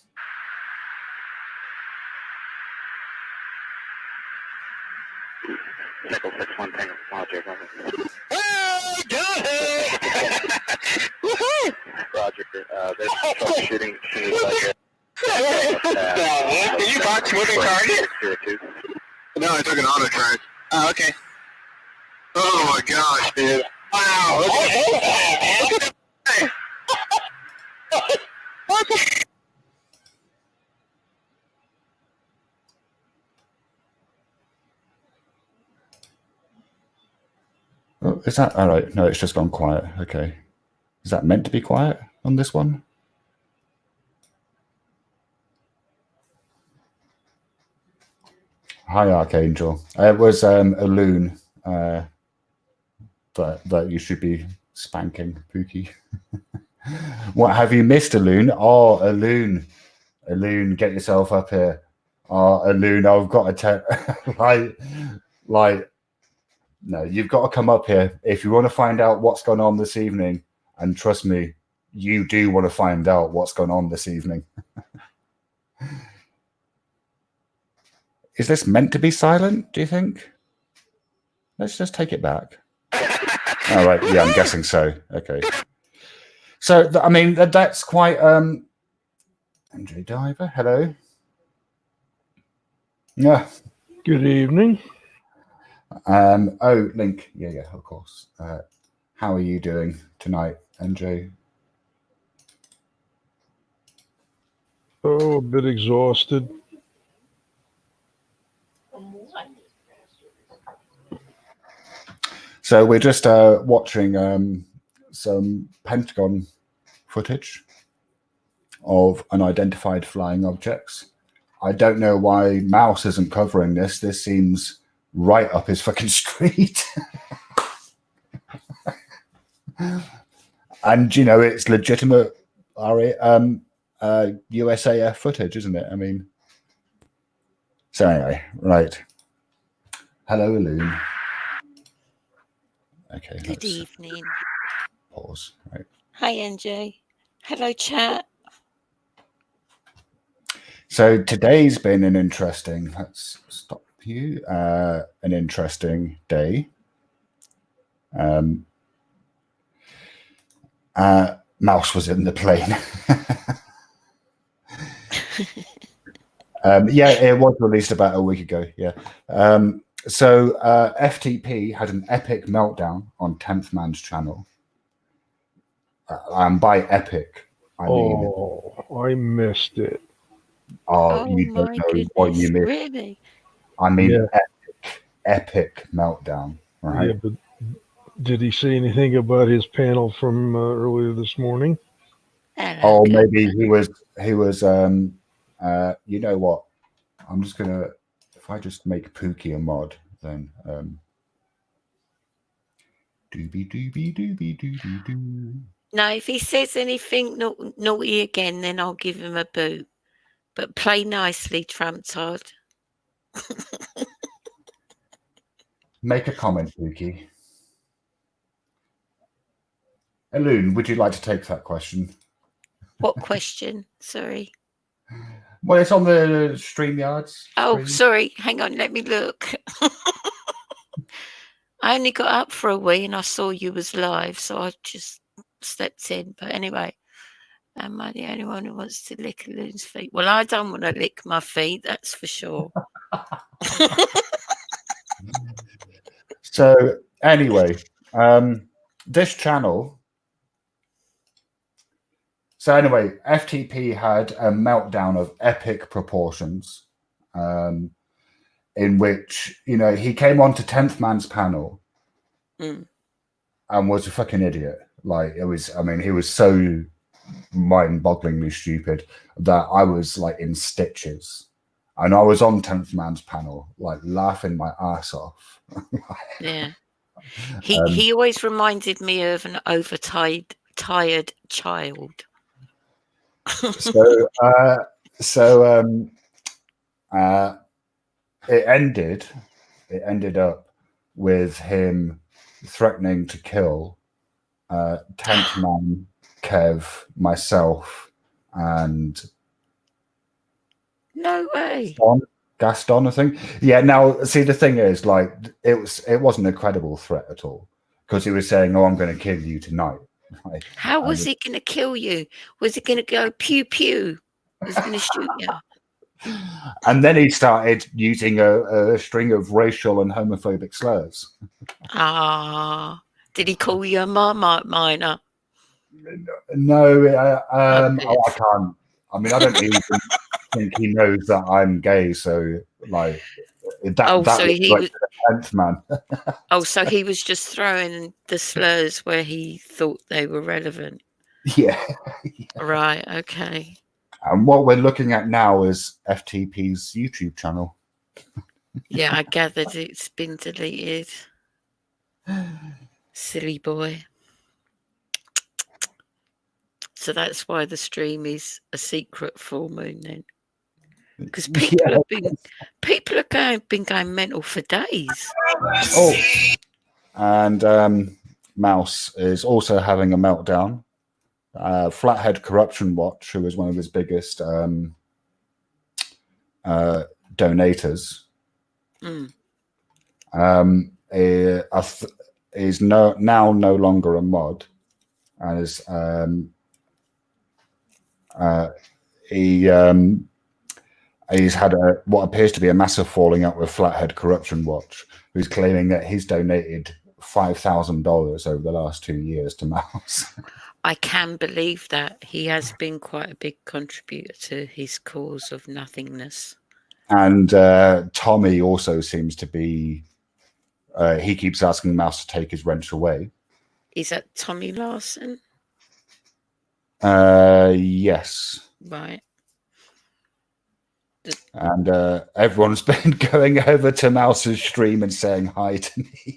Nickel 6-1 Tango Roger. Oh, got it! Woohoo! Roger. There's troubleshooting. Did you box moving target? No, I took an auto charge. Oh, okay. Oh my gosh, dude. Wow. Look at that. What the? Oh, is that all right? No, it's just gone quiet. Okay. Is that meant to be quiet on this one? Hi, Archangel. It was a loon that you should be spanking, Pookie. What, have you missed a loon? Oh, a loon. A loon, get yourself up here. Oh, a loon, I've got to tell no, you've got to come up here. If you want to find out what's going on this evening, and trust me, you do want to find out what's going on this evening. Is this meant to be silent, do you think? Let's just take it back. All right, yeah, I'm guessing so. Okay. So, I mean, that's quite... Andrew Diver, hello. Yeah. Good evening. Oh, Link. Yeah, of course. How are you doing tonight, Andrew? Oh, a bit exhausted. So we're just watching some Pentagon footage of unidentified flying objects. I don't know why Mouse isn't covering this. This seems right up his fucking street. And, you know, it's legitimate USAF footage, isn't it? I mean, so anyway, right. Hello, Loon. Okay. Good evening. Pause. Right. Hi, NJ. Hello, chat. So today's been an interesting. Let's stop you. An interesting day. Mouse was in the plane. Yeah, it was released about a week ago. Yeah. So FTP had an epic meltdown on 10th Man's channel. And by epic, I mean... I missed it. Oh, you don't know goodness, what you missed. Really? I mean, Yeah. epic meltdown, right? Yeah, but did he say anything about his panel from earlier this morning? Hello, Oh, good. maybe he was, you know what? I'm just going to, if I just make Pookie a mod, then, doobie. No, if he says anything naughty again, then I'll give him a boot. But play nicely, Trumptard. Make a comment, Pookie. Loon, would you like to take that question? What question? Sorry. Well, it's on the StreamYards. Oh, screen. sorry. Hang on. Let me look. I only got up for a wee and I saw you was live, so I just stepped in. But anyway, am I the only one who wants to lick a loon's feet? Well, I don't want to lick my feet, that's for sure. So anyway, this channel. So anyway, FTP had a meltdown of epic proportions, in which, you know, he came on to 10th Man's panel and was a fucking idiot. Like, it was, I mean, he was so mind-bogglingly stupid that I was like in stitches. And I was on 10th Man's panel, like laughing my ass off. Yeah. He always reminded me of an tired child. It ended up with him threatening to kill 10th Man, Kev, myself, and no way. Gaston, I think. Yeah. Now, see, the thing is, like, it wasn't a credible threat at all, because he was saying, "Oh, I'm going to kill you tonight." Like, how was he going to kill you? Was he going to go pew pew? Was he going to shoot you? And then he started using a string of racial and homophobic slurs. Did he call you a Marmite miner? No, I can't. I mean, I don't even think he knows that I'm gay. So, like, that so was he like was. the 10th man. Oh, so he was just throwing the slurs where he thought they were relevant. Yeah. Right. Okay. And what we're looking at now is FTP's YouTube channel. Yeah, I gathered it's been deleted. Silly boy. So that's why the stream is a secret full moon then. Because people have been going mental for days. Oh, and Mouse is also having a meltdown. Flathead Corruption Watch, who is one of his biggest donators, is now no longer a mod, and is he's had what appears to be a massive falling out with Flathead Corruption Watch, who's claiming that he's donated $5,000 over the last 2 years to Mouse. I can believe that. He has been quite a big contributor to his cause of nothingness. And Tommy also seems to be, he keeps asking Mouse to take his wrench away. Is that Tommy Larson? Yes. Right. And everyone's been going over to Mouse's stream and saying hi to me.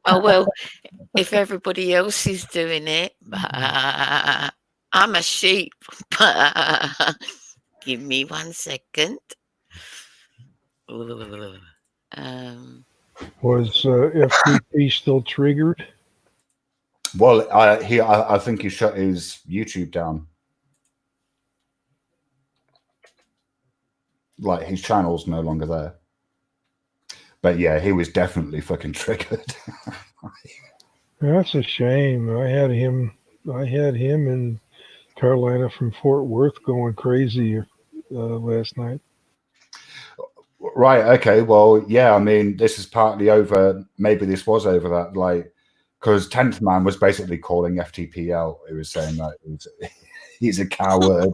Oh, well, if everybody else is doing it, I'm a sheep. Give me 1 second. Was FTP still triggered? Well, I think he shut his YouTube down. Like, his channel's no longer there. But yeah, he was definitely fucking triggered. That's a shame. I had him in Carolina from Fort Worth going crazy last night. Right. Okay. Well, yeah. I mean, this is partly over. Maybe this was over that, like, because 10th Man was basically calling FTP out. He was saying that he's a coward.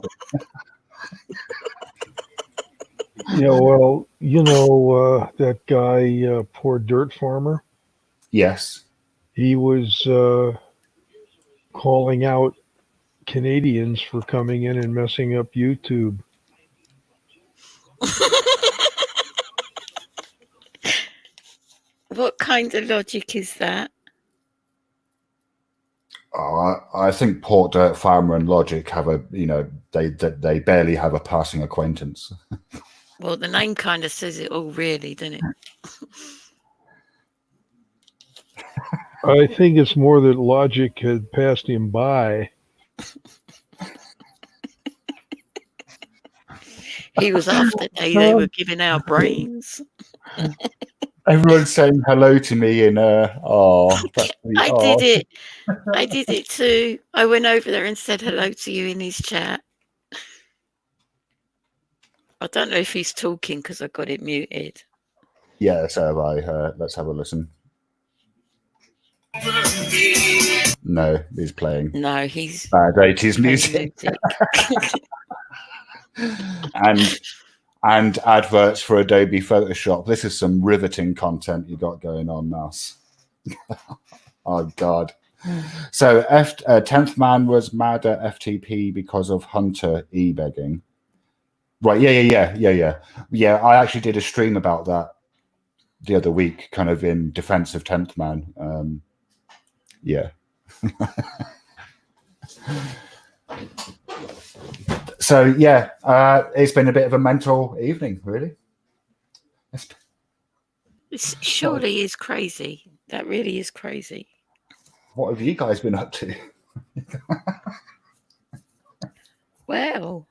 Yeah. Well, that guy, Poor Dirt Farmer. Yes. He was calling out Canadians for coming in and messing up YouTube. What kind of logic is that? I think Port Dirt Farmer and Logic have they barely have a passing acquaintance. Well, the name kind of says it all, really, doesn't it? I think it's more that Logic had passed him by. He was off the day they were giving out brains. Everyone's saying hello to me in I did it too. I went over there and said hello to you in his chat. I don't know if he's talking because I got it muted. Yeah, so have I. Let's have a listen. No, he's playing. No, he's bad 80s music. and adverts for Adobe Photoshop. This is some riveting content you got going on, Mouse. Oh God. So 10th Man was mad at FTP because of Hunter e-begging. Right, yeah. I actually did a stream about that the other week, kind of in defense of 10th Man. Yeah. So yeah, it's been a bit of a mental evening, really. It surely is crazy. That really is crazy. What have you guys been up to? Well,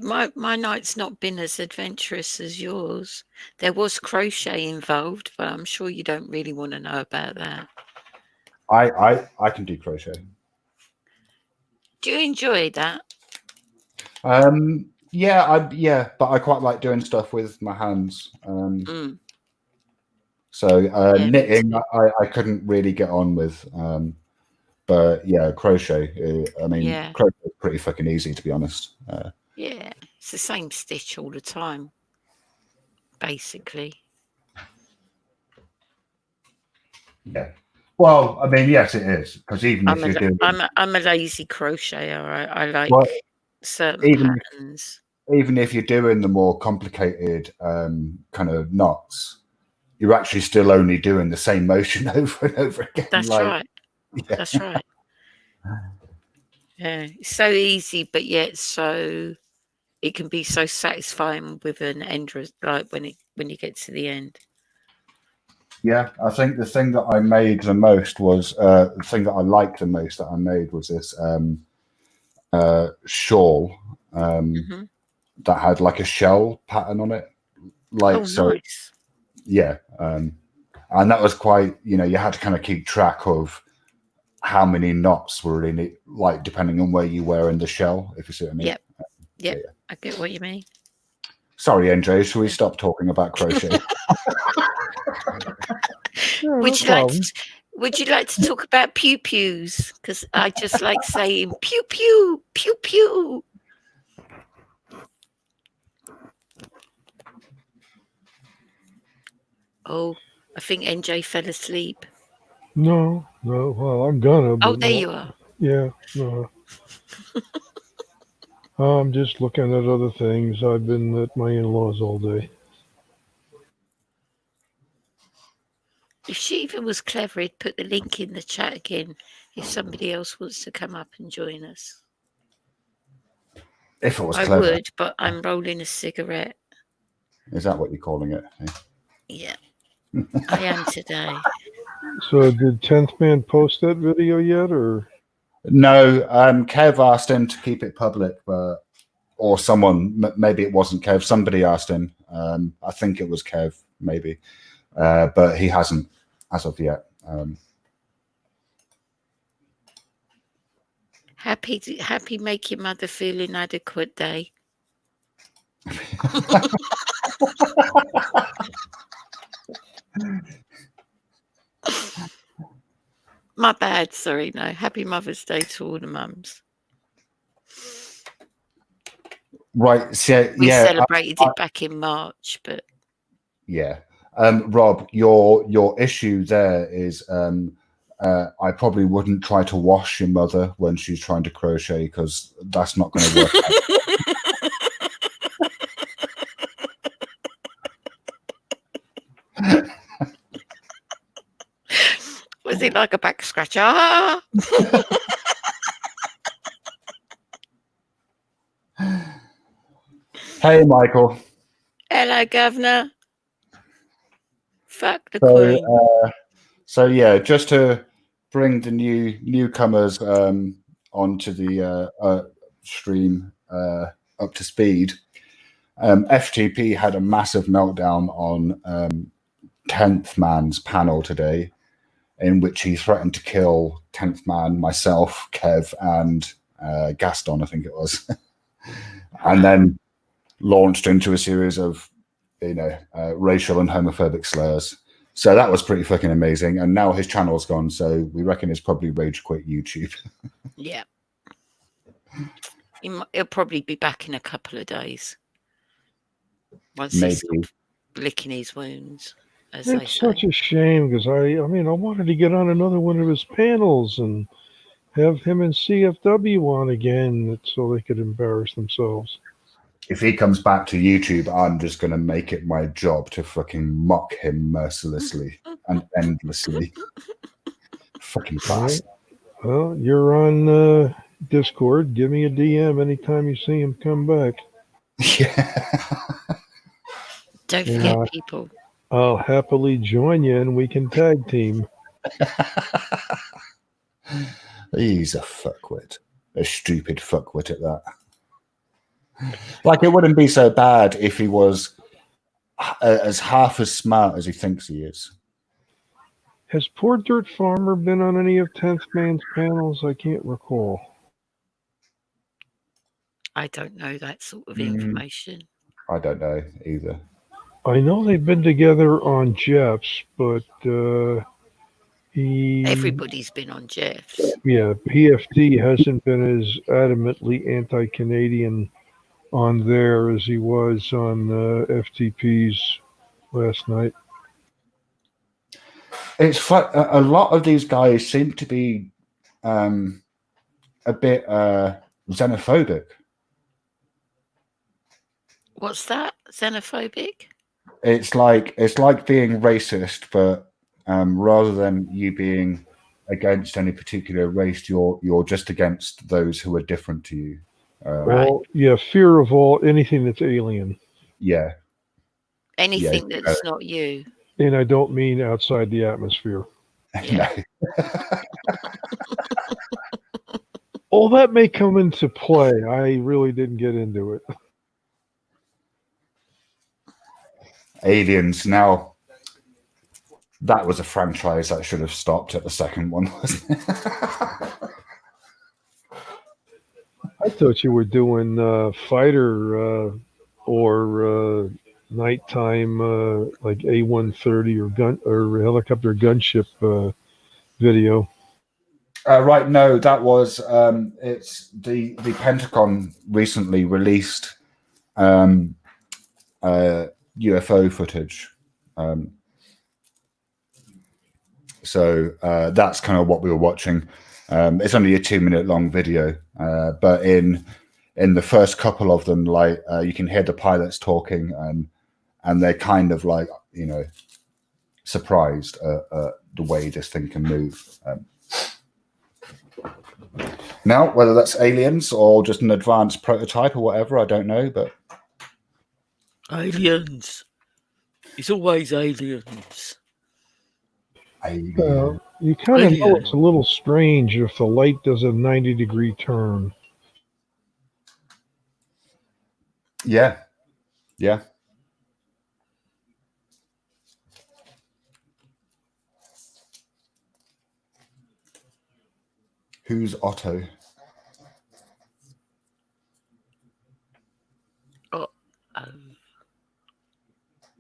my night's not been as adventurous as yours. There was crochet involved, but I'm sure you don't really want to know about that. I can do crochet. Do you enjoy that? Yeah, but I quite like doing stuff with my hands. So knitting, I couldn't really get on with. But yeah, crochet. I mean, Yeah. crochet is pretty fucking easy, to be honest. Yeah, it's the same stitch all the time, basically. Yeah. Well, I mean, yes, it is, because even if you're doing, I'm a lazy crocheter. I like well, certain even patterns. even if you're doing the more complicated kind of knots, you're actually still only doing the same motion over and over again. That's like, right. yeah. That's right. Yeah, it's so easy, but yet so it can be so satisfying with an end, like when you get to the end. Yeah, I think the thing that I made the most was the thing that I liked the most that I made was this shawl Mhm. that had like a shell pattern on it. Like, Oh, so, nice. yeah. And that was quite, you know, you had to kind of keep track of how many knots were in it, like depending on where you were in the shell, if you see what I mean. Yep. Yep. Yeah. I get what you mean. Sorry, NJ, should we stop talking about crochet? Yeah, Would no you like problem. to? Would you like to talk about pew pews? Because I just like saying pew pew pew pew. Oh, I think NJ fell asleep. No. Well, I'm gonna. Oh, But there no. you are. Yeah. No. I'm just looking at other things. I've been at my in-laws all day. If she even was clever, he'd put the link in the chat again if somebody else wants to come up and join us. If it was I clever. would, but I'm rolling a cigarette. Is that what you're calling it? Yeah, I am today. So did 10th Man post that video yet, or? No, Kev asked him to keep it public, but or someone, maybe it wasn't Kev, somebody asked him. I think it was Kev, maybe, but he hasn't as of yet. Happy make your mother feel inadequate day. My bad, sorry, no. Happy Mother's Day to all the mums. Right, so We yeah, celebrated it back in March, but yeah. Rob, your issue there is I probably wouldn't try to wash your mother when she's trying to crochet because that's not going to work. was it like a back scratcher? Ah! Hey, Michael. Hello, Governor. Fuck the Queen. So yeah, just to bring the newcomers onto the stream up to speed, FTP had a massive meltdown on 10th Man's panel today, in which he threatened to kill 10th Man, myself, Kev, and Gaston, I think it was, and then launched into a series of racial and homophobic slurs. So that was pretty fucking amazing. And now his channel's gone, so we reckon he's probably rage quit YouTube. Yeah. He'll probably be back in a couple of days. Once he's licking his wounds, as they It's say. such a shame because I wanted to get on another one of his panels and have him and CFW on again so they could embarrass themselves. If he comes back to YouTube, I'm just going to make it my job to fucking mock him mercilessly and endlessly. Fucking bastard. Well, you're on Discord. Give me a DM anytime you see him come back. Yeah. Don't forget, people. I'll happily join you and we can tag team. He's a fuckwit. A stupid fuckwit at that. Like, it wouldn't be so bad if he was as half as smart as he thinks he is. Has Poor Dirt Farmer been on any of 10th Man's panels? I can't recall. I don't know that sort of information. I don't know either. I know they've been together on Jeff's, but Everybody's been on Jeff's. Yeah, PFD hasn't been as adamantly anti-Canadian on there as he was on FTP's last night. It's fun. A lot of these guys seem to be a bit xenophobic. What's that? Xenophobic? It's like being racist, but rather than you being against any particular race, you're just against those who are different to you. Well, yeah, fear of anything that's alien. Yeah. Anything that's not you. And I don't mean outside the atmosphere. Yeah. All that may come into play. I really didn't get into it. Aliens. Now, that was a franchise that should have stopped at the second one, wasn't it? I thought you were doing fighter or nighttime like A130 or gun or helicopter gunship video. Right, no, that was it's the Pentagon recently released UFO footage. So that's kind of what we were watching. It's only a 2-minute long video, but in the first couple of them, like you can hear the pilots talking, and they're kind of like, you know, surprised at the way this thing can move. Now, whether that's aliens or just an advanced prototype or whatever, I don't know, but aliens. It's always aliens. You kind of know it's a little strange if the light does a 90-degree turn. Yeah. Yeah. Who's Otto? Oh,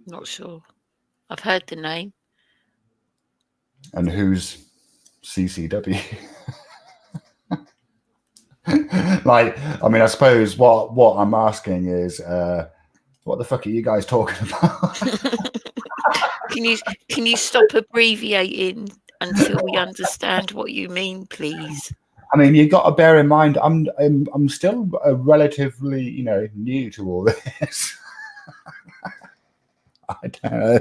not sure. I've heard the name. And who's CCW? Like, I mean, I suppose what I'm asking is, what the fuck are you guys talking about? Can you stop abbreviating until we understand what you mean, please? I mean, you got to bear in mind, I'm still relatively, you know, new to all this. I don't know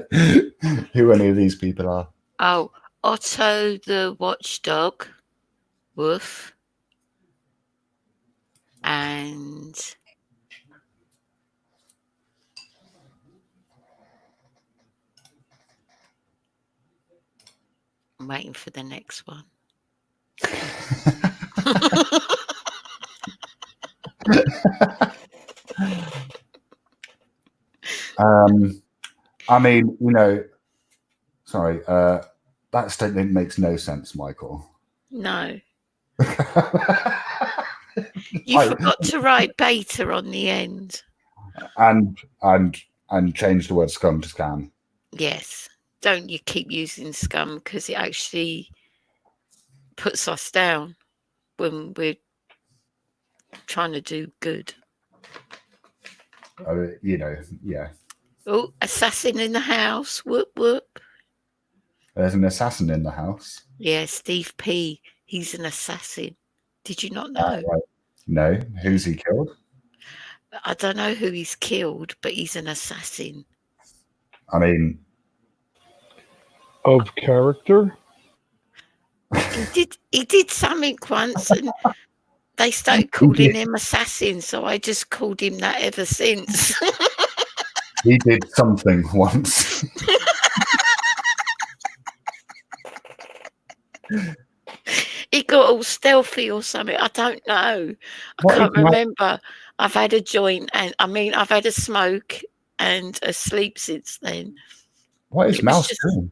who any of these people are. Oh, Otto the Watchdog, woof, and I'm waiting for the next one. I mean, you know, sorry, that statement makes no sense, Michael. No. You forgot to write beta on the end. And change the word scum to scam. Yes. Don't you keep using scum, because it actually puts us down when we're trying to do good. You know, yeah. Oh, assassin in the house. Whoop, whoop. There's an assassin in the house. Yeah, Steve P. He's an assassin. Did you not know? Right. No. Who's he killed? I don't know who he's killed, but he's an assassin. I mean... Of character? He did something once, and they started calling him assassin, so I just called him that ever since. He did something once. He got all stealthy or something. I don't know. I can't remember. I've had a joint, and I've had a smoke and a sleep since then. What is Mouse doing?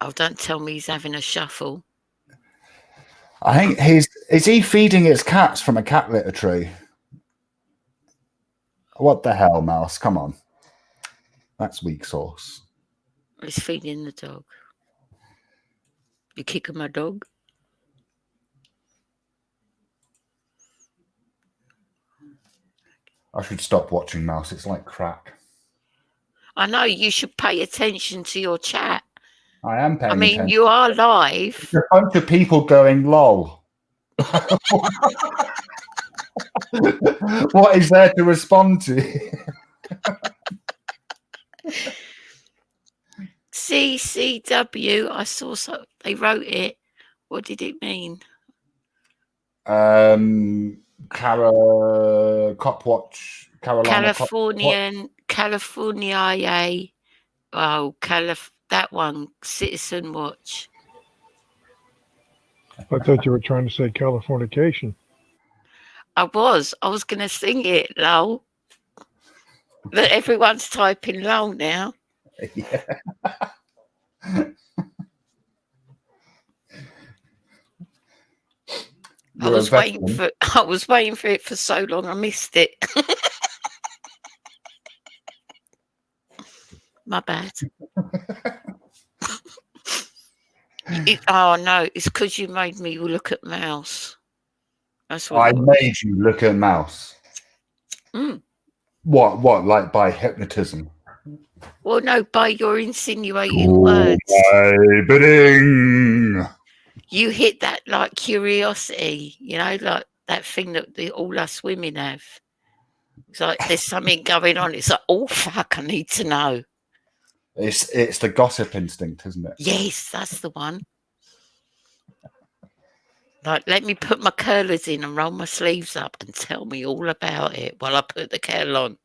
Oh, don't tell me he's having a shuffle. I think is he feeding its cats from a cat litter tree? What the hell, Mouse? Come on. That's weak sauce. He's feeding the dog. You kicking my dog? I should stop watching Mouse. It's like crack. I know you should pay attention to your chat. I am paying I mean, attention. you are live. There's a bunch of people going lol. What is there to respond to? CCW. I saw so they wrote it. What did it mean? Copwatch, Carolina. California. Oh, that one. Citizen Watch. I thought you were trying to say Californication. I was going to sing it, lol. But everyone's typing lol now. Yeah. I was waiting for it for so long. I missed it. My bad. Oh no, it's because you made me look at Mouse. That's what I made you look at Mouse. Mm. What? Like by hypnotism? Well, no, by your insinuating words. My bidding. You hit that like curiosity, you know, like that thing that all us women have. It's like there's something going on. It's like, oh fuck, I need to know. It's the gossip instinct, isn't it? Yes, that's the one. Like, let me put my curlers in and roll my sleeves up and tell me all about it while I put the kettle on.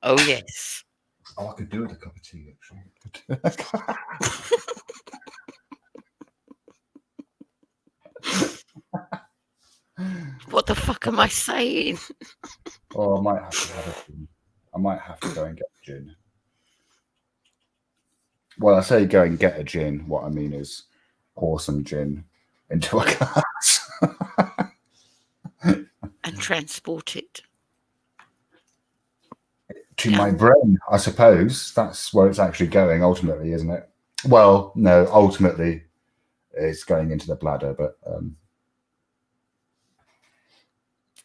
Oh yes. Oh, I could do with a cup of tea, actually. What the fuck am I saying? Oh, I might have to have a gin. I might have to go and get a gin. Well, I say go and get a gin. What I mean is pour some gin into a glass. And transport it. To my brain, I suppose. That's where it's actually going ultimately, isn't it? Well, no, ultimately it's going into the bladder, but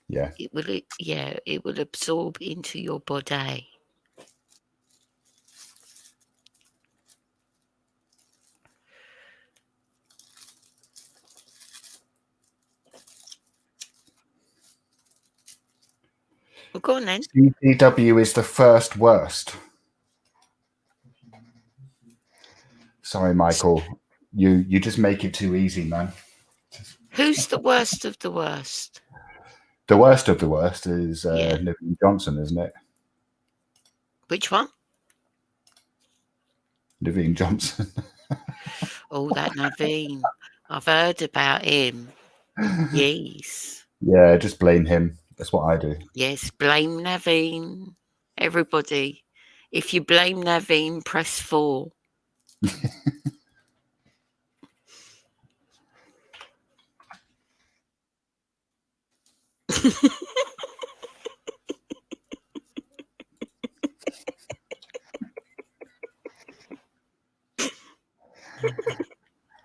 yeah. It will absorb into your body. Well, go on then. CCW is the first worst. Sorry, Michael. You just make it too easy, man. Who's the worst of the worst? The worst of the worst is Naveen Johnson, isn't it? Which one? Naveen Johnson. Oh, that Naveen. I've heard about him. Yes. Yeah, just blame him. That's what I do. Yes, blame Naveen. Everybody. If you blame Naveen, press 4.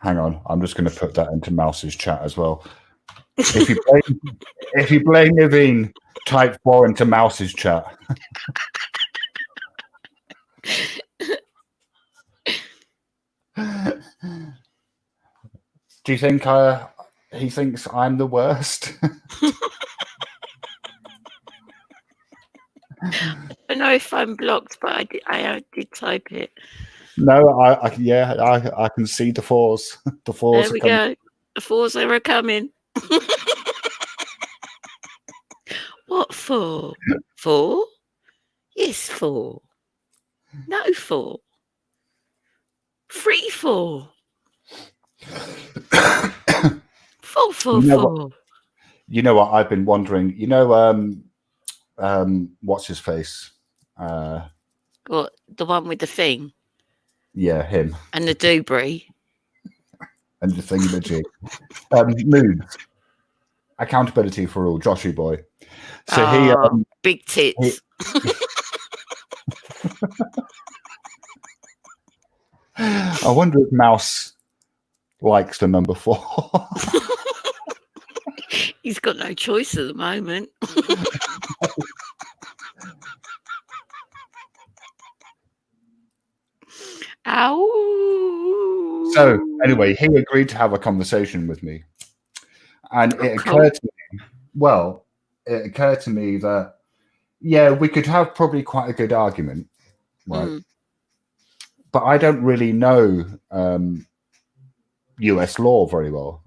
Hang on, I'm just going to put that into Mouse's chat as well. If you blame Naveen, type 4 into Mouse's chat. Do you think he thinks I'm the worst? I don't know if I'm blocked, but I did type it. No, I can see the 4s. The 4s. There we go. The 4s are coming. What 4? 4? Yes, 4. No 4. 3 4. 4 4 4. You know what? I've been wondering. You know, what's his face? What, the one with the thing? Yeah, him. And the doobry. And the thingamajig. Moods. Accountability for all, Joshy boy. So he big tits. I wonder if Mouse likes the number 4. He's got no choice at the moment. Ow. So anyway, he agreed to have a conversation with me, and it occurred to me that we could have probably quite a good argument, right? But I don't really know US law very well.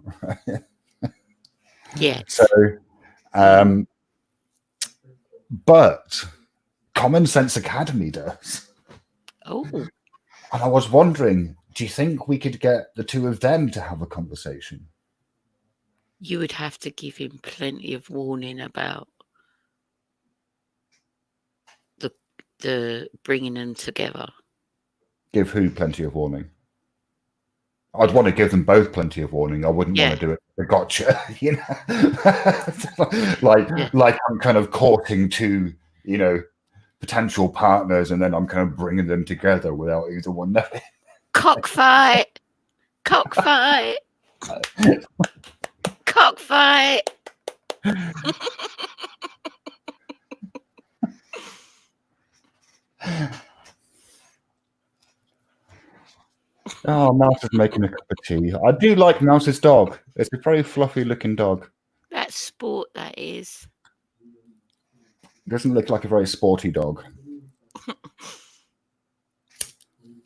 Yes. So, but Common Sense Academy does. Oh. And I was wondering, do you think we could get the two of them to have a conversation? You would have to give him plenty of warning about the bringing them together. Give who plenty of warning? I'd want to give them both plenty of warning. I wouldn't want to do it. The gotcha, like I'm kind of courting two, potential partners, and then I'm kind of bringing them together without either one knowing. Cockfight. Cockfight. Cockfight. Oh, Mouse is making a cup of tea. I do like Mouse's dog. It's a very fluffy looking dog. That's Sport, that is. Doesn't look like a very sporty dog.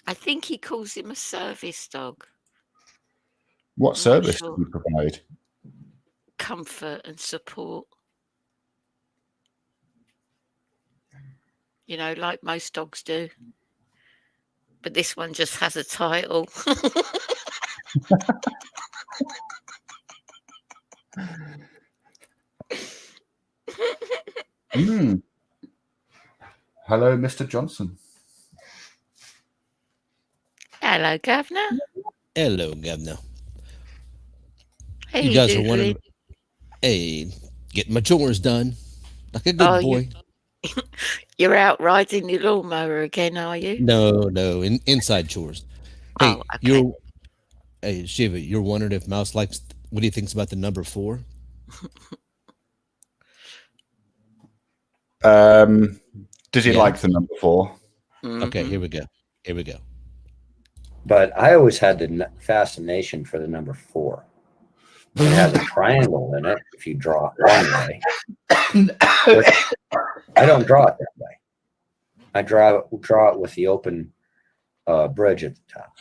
I think he calls him a service dog. What service do you provide? Comfort and support. Like most dogs do. But this one just has a title. Hello, Mr. Johnson. Hello, Governor. Hello, Governor. Hey, you guys are wondering, getting my chores done like a good boy. You're out riding your lawnmower again, are you? No, inside chores. Hey, okay. Shiva, you're wondering if Mouse likes, what he thinks about the number 4? Does he like the number 4? Mm-hmm. Okay, here we go. But I always had the fascination for the number 4. It has a triangle in it if you draw it one way. But I don't draw it that way. I draw it with the open bridge at the top.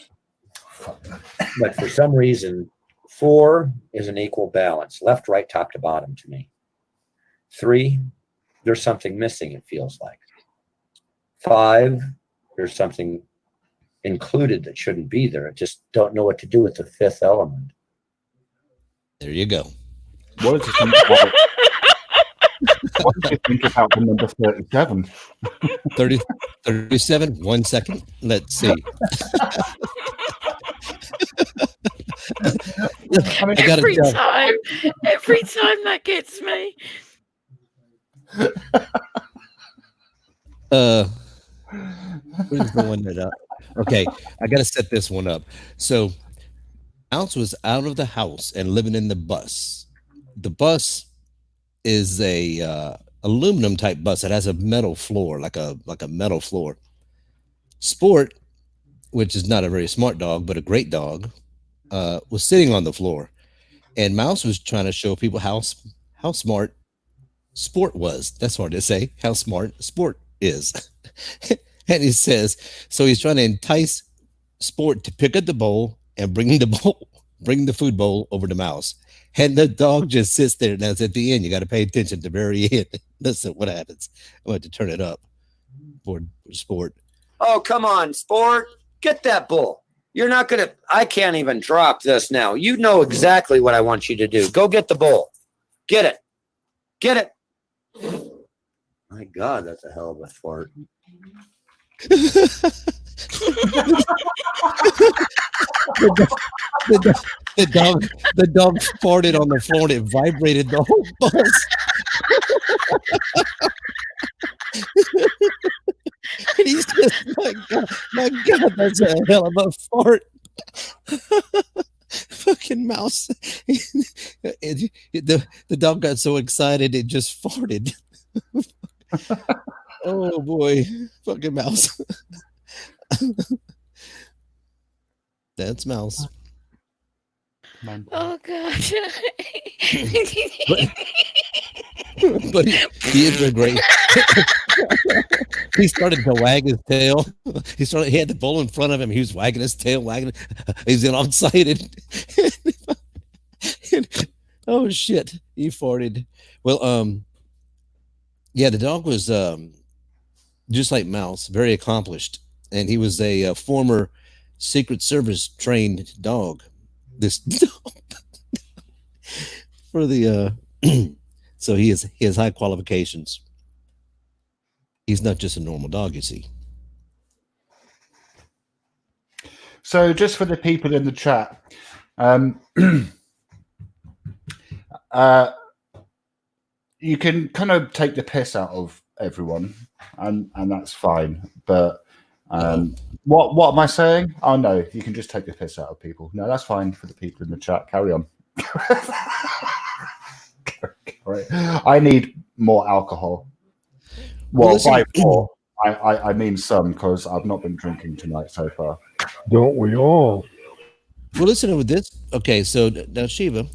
But for some reason, 4 is an equal balance, left, right, top to bottom to me. 3, there's something missing, it feels like. 5, there's something included that shouldn't be there. I just don't know what to do with the 5th element. There you go. What did you think about the number 37? 37, 1 second. Let's see. Every time that gets me. Where's the one that okay, I gotta set this one up. So Mouse was out of the house and living in the bus. The bus is a aluminum type bus. It has a metal floor, like a metal floor. Sport, which is not a very smart dog, but a great dog, was sitting on the floor, and Mouse was trying to show people how smart Sport was. That's hard to say. How smart Sport is. And he says, so he's trying to entice Sport to pick up the bowl and bring the food bowl over to Mouse. And the dog just sits there. And that's at the end. You got to pay attention to the very end. Listen, what happens? I'm going to turn it up for Sport. Oh, come on, Sport. Get that bowl. You're not going to, I can't even drop this now. You know exactly what I want you to do. Go get the bowl. Get it. Get it. My God, that's a hell of a fart. The dog farted on the floor and it vibrated the whole bus. And he says, my God, that's a hell of a fart. fucking mouse. The dog got so excited it just farted. Oh boy, fucking mouse. That's Mouse. Oh gosh. But he is a great. He started to wag his tail. He had the bull in front of him. He was wagging his tail, wagging it. He's all excited. Oh shit, he farted. Well, yeah, the dog was just like Mouse, very accomplished, and he was a former Secret Service trained dog. This dog for the so he has high qualifications. He's not just a normal dog, you see. So, just for the people in the chat, you can kind of take the piss out of everyone, and that's fine. But what am I saying? Oh no, you can just take the piss out of people. No, that's fine for the people in the chat. Carry on. I need more alcohol. Well, by more, I mean some, because I've not been drinking tonight so far. Don't we all? Well, listen with this. Okay, so now Shiva,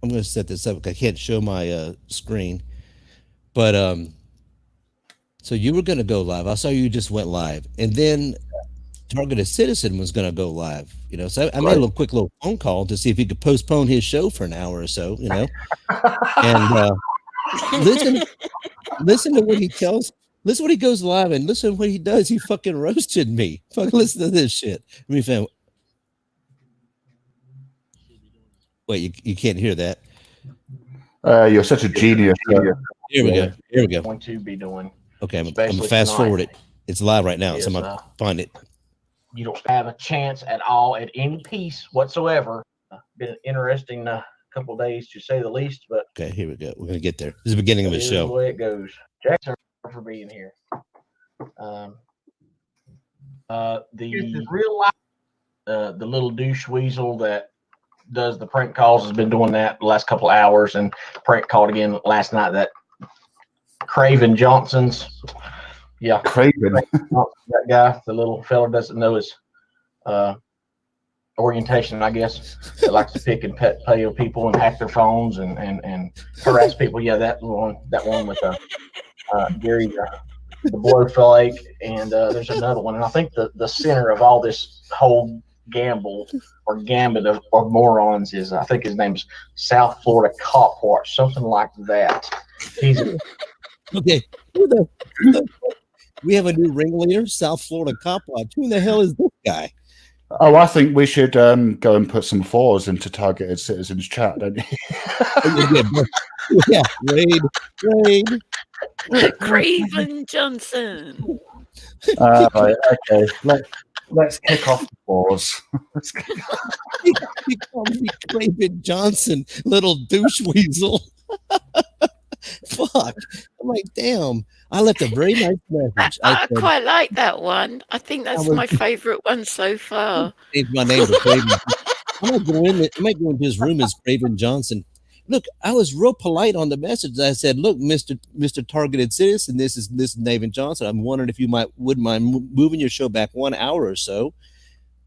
I'm going to set this up. I can't show my screen, but so you were going to go live. I saw you just went live, and then Targeted Citizen was going to go live. You know, so I made a quick little phone call to see if he could postpone his show for an hour or so. You know, and listen to what he tells. Listen what he goes live and listen to what he does. He fucking roasted me. Fucking listen to this shit. Let me find. Wait, you can't hear that. You're such a genius. Here we go. Here we go. Going to be doing. Okay, I'm gonna fast forward it. It's live right now, so I'm gonna find it. You don't have a chance at all at any piece whatsoever. Been an interesting couple of days to say the least, but okay, here we go. We're gonna get there. This is the beginning of the show. The way it goes. Jackson for being here. The real life, the little douche weasel that does the prank calls has been doing that the last couple of hours, and prank called again last night. That Craven Johnson's, yeah, Craven, that guy, the little fella doesn't know his orientation, I guess. That likes to pick and play with people and hack their phones and harass people. Yeah, that one with Gary, the Blowflake, and there's another one. And I think the center of all this whole gamble or gambit of morons is, I think his name is South Florida Cop Watch, something like that. He's okay. We have a new ringleader, South Florida Cop Watch. Who the hell is this guy? Oh, I think we should go and put some fours into Targeted Citizens chat, don't you? Yeah, raid. Craven Johnson. Right, okay. Let's kick off the fours. He called me Craven Johnson, little douche weasel. Fuck. I'm like, damn. I left a very nice message. I quite like that one. I think that's my favorite one so far. It's my name is Craven. I might go into his room as Craven Johnson. Look, I was real polite on the message. I said, look, Mr. Targeted Citizen, this is Craven Johnson. I'm wondering if you wouldn't mind moving your show back 1 hour or so.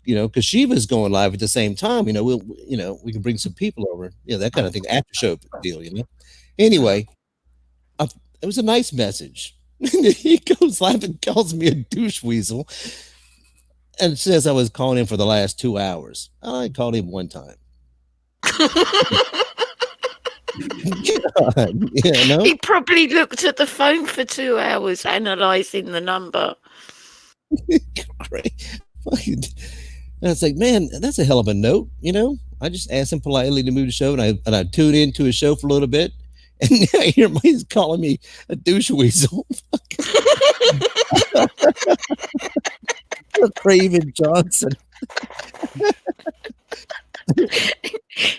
You know, because Shiva's going live at the same time. You know, we can bring some people over. You know, that kind of thing, after show deal. You know. Anyway, it was a nice message. He goes live and calls me a douche weasel, and says I was calling him for the last 2 hours. I called him one time. God, you know? He probably looked at the phone for 2 hours analyzing the number. Great. And I was like, man, that's a hell of a note. You know, I just asked him politely to move the show, and I tuned into his show for a little bit, and now here he's calling me a douche weasel. Craven Johnson.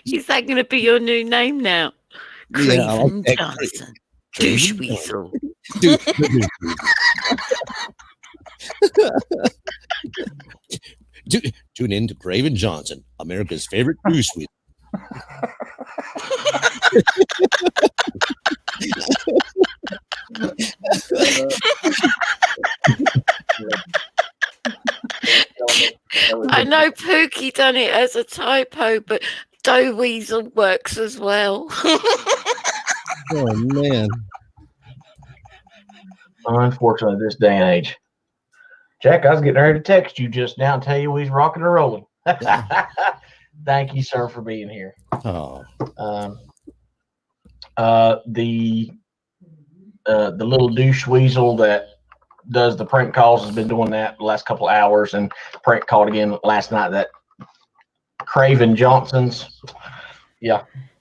Is that going to be your new name now? Craven Johnson. Douche weasel. Tune in to Craven Johnson, America's favorite douche weasel. I know Pookie done it as a typo, but Doe Weasel works as well. Oh man. Unfortunately, this day and age. Jack, I was getting ready to text you just now and tell you he's rocking and rolling. Thank you, sir, for being here. Oh. The little douche weasel that does the prank calls has been doing that the last couple of hours, and prank called again last night. That Craven Johnson's,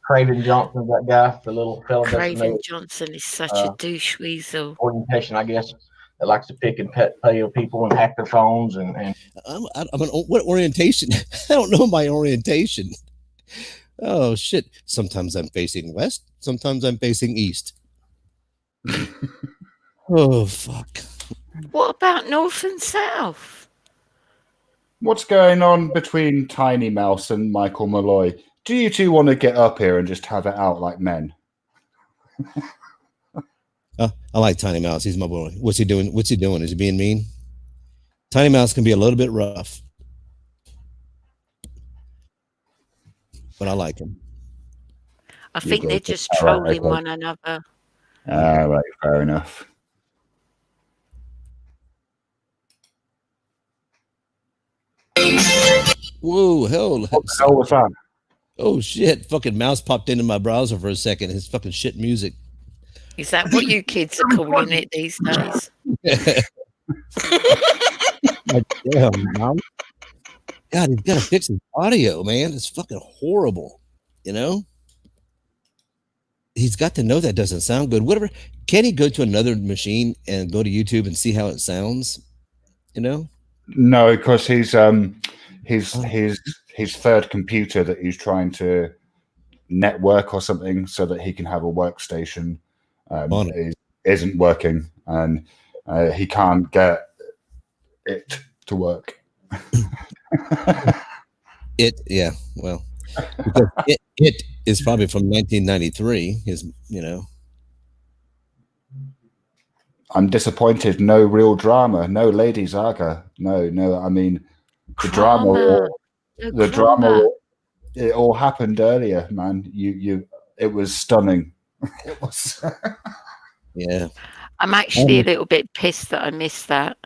Craven Johnson's that guy, the little fella doesn't Craven know Johnson is such a douche weasel. orientation, I guess, that likes to pick and pet people and hack their phones and What orientation? I don't know my orientation. Oh shit! Sometimes I'm facing west. Sometimes I'm facing east. Oh fuck! What about north and south? What's going on between Tiny Mouse and Michael Malloy? Do you two want to get up here and just have it out like men? I like Tiny Mouse. He's my boy. What's he doing? Is he being mean? Tiny Mouse can be a little bit rough, but I like him. I think they're just All right, trolling okay. one another. Right, fair enough. Whoa, hell! What the hell was that? Oh shit! Fucking mouse popped into my browser for a second. His fucking shit music. Is that what you kids are calling it these days? Damn, mouse. God, he's gotta fix his audio, man. It's fucking horrible. You know? He's got to know that doesn't sound good. Whatever. Can he go to another machine and go to YouTube and see how it sounds? You know? No, because his third computer that he's trying to network or something so that he can have a workstation isn't working, and he can't get it to work. Well, because it is probably from 1993. I'm disappointed. No real drama. No Lady Zaga. No. I mean, the drama. It all happened earlier, man. It was stunning. It was. Yeah. I'm actually a little bit pissed that I missed that.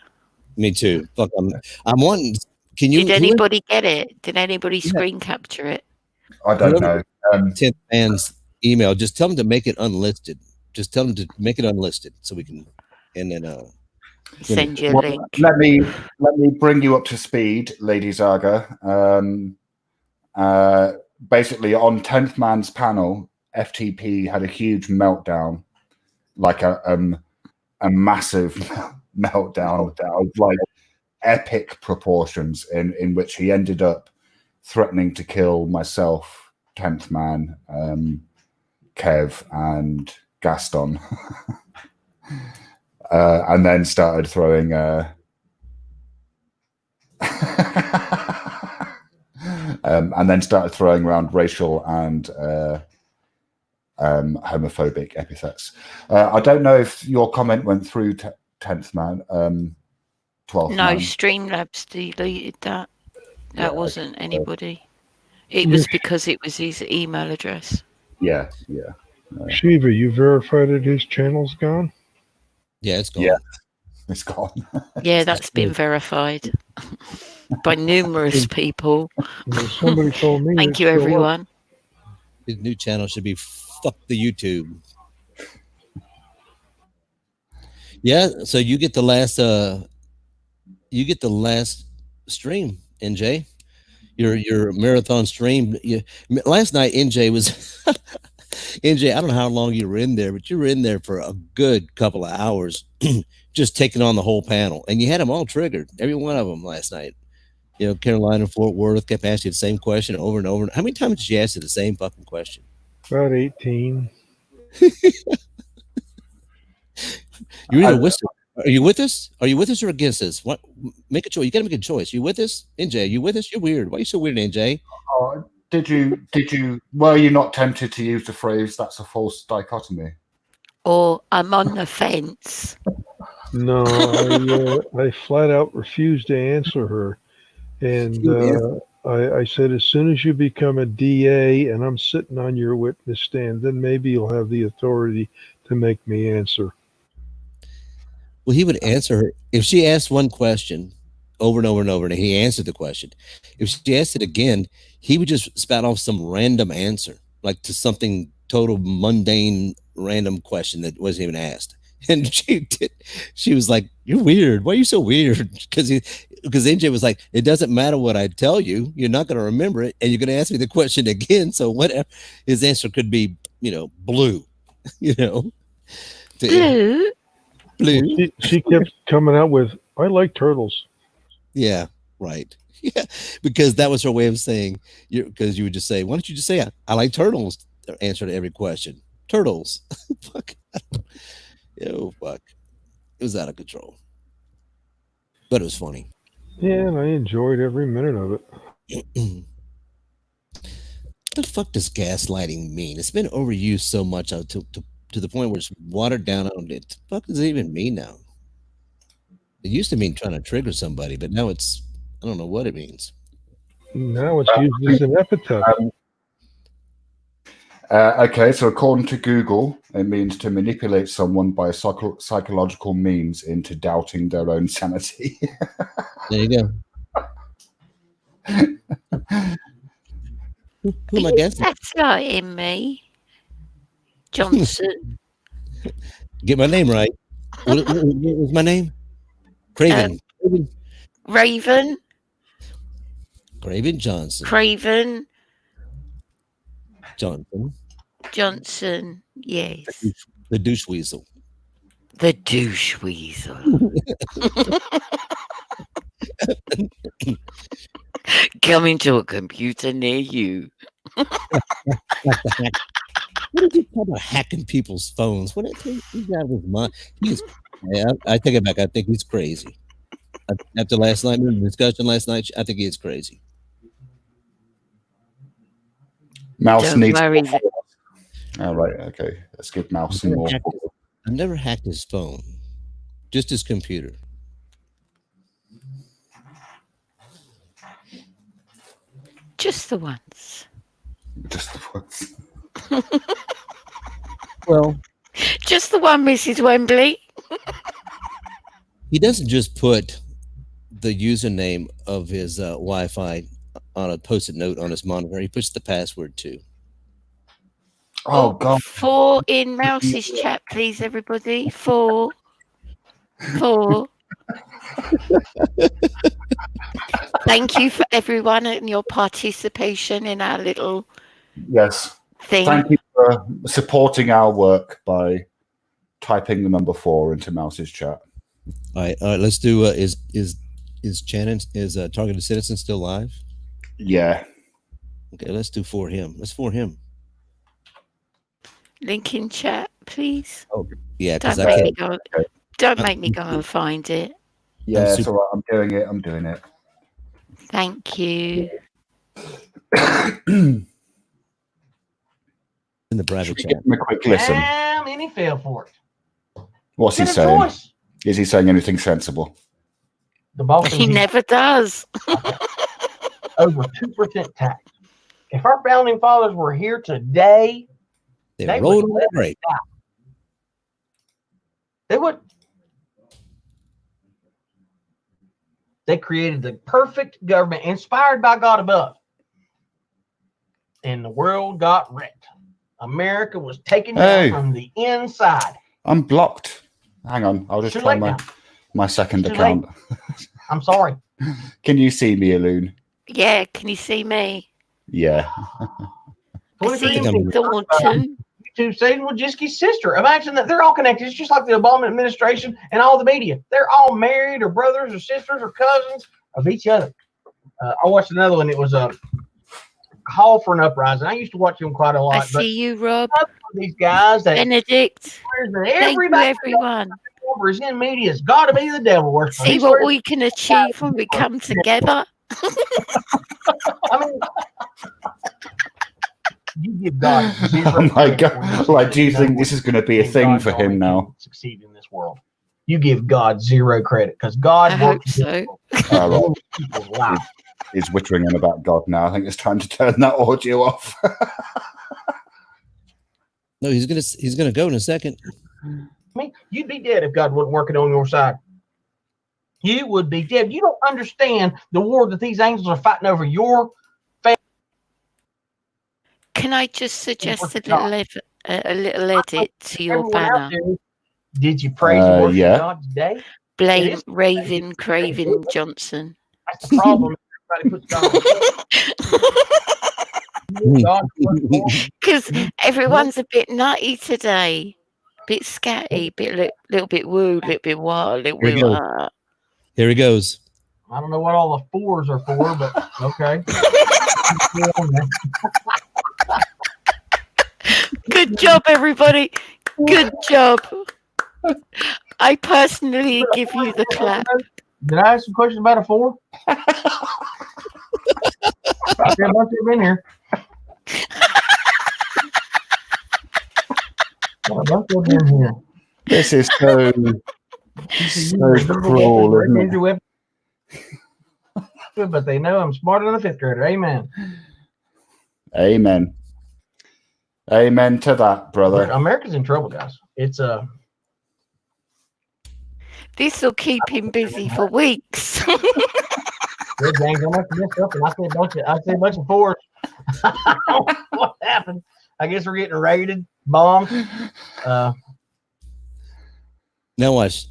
Me too. Fuck. I'm wanting. Can you? Did anybody get it? Did anybody screen capture it? I don't know. 10th man's email. Just tell them to make it unlisted. Just tell them to make it unlisted so we can, and then Send you a link. Let me bring you up to speed, Lady Zaga. Basically, on 10th man's panel, FTP had a huge meltdown, like a massive meltdown of like epic proportions, in which he ended up threatening to kill myself, 10th man, Kev, and Gaston. And then started throwing around racial and homophobic epithets. I don't know if your comment went through, 10th man, 12th No, man. Streamlabs deleted that. That wasn't anybody. It was because it was his email address. Yeah. Shiva, you verified that his channel's gone? yeah, it's gone. Yeah. It's gone. Yeah, that's been verified by numerous people. Well, somebody told me. Thank it's you, still up. everyone. His new channel should be fuck the YouTube. Yeah, so you get the last stream, NJ. Your marathon stream. Last night NJ was NJ, I don't know how long you were in there, but you were in there for a good couple of hours just taking on the whole panel. And you had them all triggered, every one of them last night. Carolina, Fort Worth kept asking the same question over and over. How many times did you ask the same fucking question? About 18. You're either with us. Are you with us? Are you with us or against us? What? Make a choice. You got to make a choice. You with us, NJ? You with us? You're weird. Why are you so weird, NJ? Did you were you not tempted to use the phrase "that's a false dichotomy"? Or I'm on the fence. No, I flat out refused to answer her. And I said, as soon as you become a DA and I'm sitting on your witness stand, then maybe you'll have the authority to make me answer. Well, he would answer her if she asked one question over and over and over, and he answered the question. If she asked it again, he would just spout off some random answer, like to something total mundane, random question that wasn't even asked. And she was like, "You're weird. Why are you so weird?" Because NJ was like, "It doesn't matter what I tell you. You're not going to remember it, and you're going to ask me the question again. So whatever." His answer could be, blue. Blue. Blue. She kept coming out with, "I like turtles." Yeah, right. Yeah, because that was her way of saying, because you would just say, "Why don't you just say I like turtles?" Answer to every question. Turtles. Fuck. Fuck. It was out of control. But it was funny. Yeah, and I enjoyed every minute of it. What the fuck does gaslighting mean? It's been overused so much to the point where it's watered down. What the fuck does it even mean now? It used to mean trying to trigger somebody, but now I don't know what it means. Now it's used as an epithet. Okay, so according to Google, it means to manipulate someone by psychological means into doubting their own sanity. There you go. Who am I guessing? That's like in me. Johnson. Get my name right. What was my name? Craven. Raven. Craven Johnson. Craven Johnson. Johnson. Yes. The douche weasel. The douche weasel. Coming to a computer near you. What did you talk about hacking people's phones? What he's out of his mind? I take it back. I think he's crazy. After last night, the discussion last night, I think he is crazy. Mouse Don't needs. worry. All right. Okay. Let's give Mouse some more. I've never hacked his phone, just his computer. Just the once. Just the once. Well, just the one, Mrs. Wembley. He doesn't just put the username of his Wi-Fi on a post-it note on his monitor. He puts the password too. Oh God! 4 in Mouse's chat, please, everybody. 4. Thank you for everyone and your participation in our little thing. Thank you for supporting our work by typing the number 4 into Mouse's chat. All right. Let's do. Is Shannon Targeted Citizen still live? Yeah. Okay. Let's do for him. Let's for him. Link in chat, please. Oh, yeah. Don't make me go. Don't make me go and find it. Yeah, it's all right. I'm doing it. Thank you. In the private chat. Give him a quick listen. And he fell for it. What's he saying? Choice. Is he saying anything sensible? The Boston He never does. over 2% tax. If our founding fathers were here today, they rolled on the break. They would. They created the perfect government inspired by God above. And the world got wrecked. America was taken down from the inside. I'm blocked. Hang on. I'll just try my second account. I'm sorry. Can you see me, Alune? Yeah, can you see me? Yeah. I see Thornton. To Satan Wojcicki's sister. Imagine that they're all connected. It's just like the Obama administration and all the media. They're all married or brothers or sisters or cousins of each other. I watched another one. It was a call for an uprising. I used to watch them quite a lot. I see you, Rob. These guys that Benedict. Everybody, everyone. Is in media has got to be the devil. See what we can achieve when we come together. I mean, You give God zero Oh my credit when God! say Like, do you no think one this is going to be a think thing God's for the only him now? thing that succeed in this world. You give God zero credit because I God hope works so. Right. people's lives. He's whittering on about God now. I think it's time to turn that audio off. No, he's gonna go in a second. I mean, you'd be dead if God wasn't working on your side. You would be dead. You don't understand the war that these angels are fighting over your Can I just suggest worship a little edit to your everyone out banner? there. Did you praise and worship Yeah. God today? It Blame is- Raven Craven Johnson. That's the problem. Everybody puts God on God. Because everyone's a bit nutty today. Bit scatty, little bit woo, little bit what, little Here we woo. go. Here he goes. I don't know what all the fours are for, but okay. Good job, everybody. Good job. I personally give you the clap. Did I ask some questions about a four? I see a bunch of them in here. Got a bunch of them in here. This is so cruel, isn't it? But they know I'm smarter than a fifth grader. Amen. Amen. Amen to that, brother. America's in trouble, guys. It's This will keep him busy for weeks. Red James, I must have messed up, and I said a bunch of fours. I don't know what happened? I guess we're getting raided, bombed. Now watch.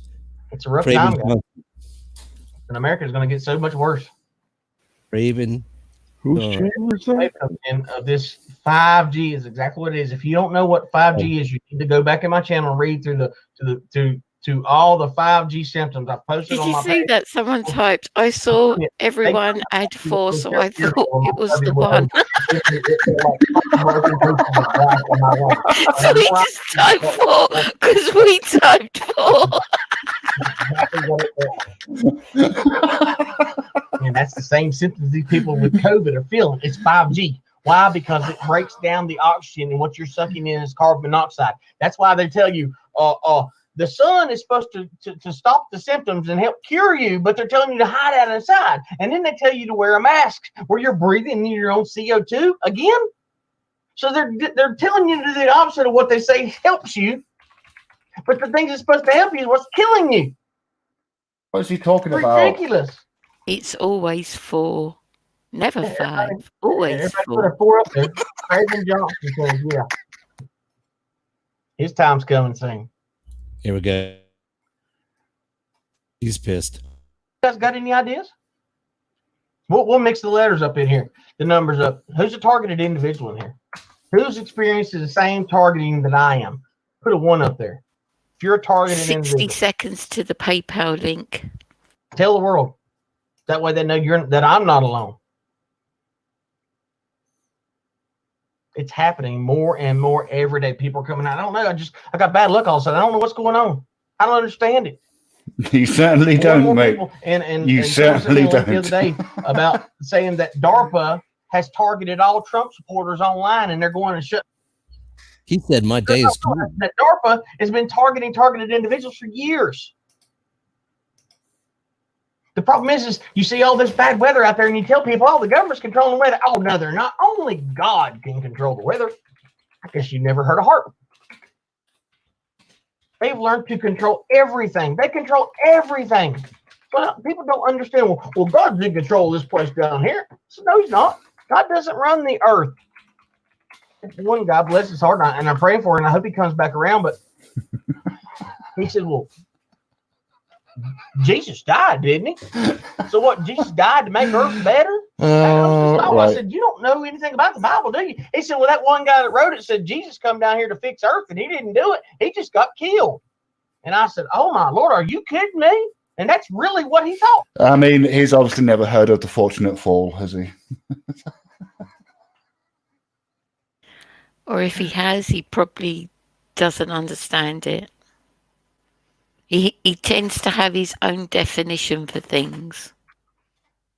It's a rough Craven time, guys. Johnson. And America's going to get so much worse. Raven. Whose channel is that? And this 5G is exactly what it is. If you don't know what 5G is, you need to go back in my channel and read through to all the 5G symptoms I posted Did on you my see page. that? Someone typed, I saw everyone add 4, so I thought it was the one. So we just typed 4 because we typed 4. And that's the same symptoms these people with COVID are feeling. It's 5G. Why? Because it breaks down the oxygen, and what you're sucking in is carbon monoxide. That's why they tell you, the sun is supposed to stop the symptoms and help cure you, but they're telling you to hide out inside. And then they tell you to wear a mask where you're breathing in your own CO2 again. So they're telling you to do the opposite of what they say helps you. But the thing that's supposed to help you is what's killing you. What is he talking about? Ridiculous. It's always 4, never 5. Always Everybody 4. put a 4 up there. Craven Johnson says, yeah. His time's coming soon. Here we go. He's pissed. You guys got any ideas? We'll mix the letters up in here, the numbers up. Who's a targeted individual in here? Who's experienced the same targeting that I am? Put a 1 up there. If you're a targeted 60 individual, seconds to the PayPal link. tell the world. That way they know that I'm not alone. It's happening more and more every day. People are coming out. I don't know. I got bad luck all of a sudden. I don't know what's going on. I don't understand it. You certainly More and don't, more mate. people- And You someone sent me certainly a link the don't. other day about saying that DARPA has targeted all Trump supporters online, and they're going to shut. He said my day is coming. That DARPA has been targeted individuals for years. The problem is you see all this bad weather out there, and you tell people, "Oh, the government's controlling the weather." Oh no, they're not. Only God can control the weather. I guess you never heard of HARP. They've learned to control everything. They control everything. But people don't understand. Well, God's in control of this place down here. So no, he's not. God doesn't run the earth. One guy, bless his heart, and I'm praying for him, and I hope he comes back around. But he said, "Well, Jesus died, didn't he? So what? Jesus died to make earth better?" I Right. said, "You don't know anything about the Bible, do you?" He said, "Well, that one guy that wrote it said Jesus come down here to fix earth, and he didn't do it. He just got killed." And I said, "Oh my Lord, are you kidding me?" And that's really what he thought. I mean, he's obviously never heard of the Fortunate Fall, has he? Or if he has, he probably doesn't understand it. He tends to have his own definition for things.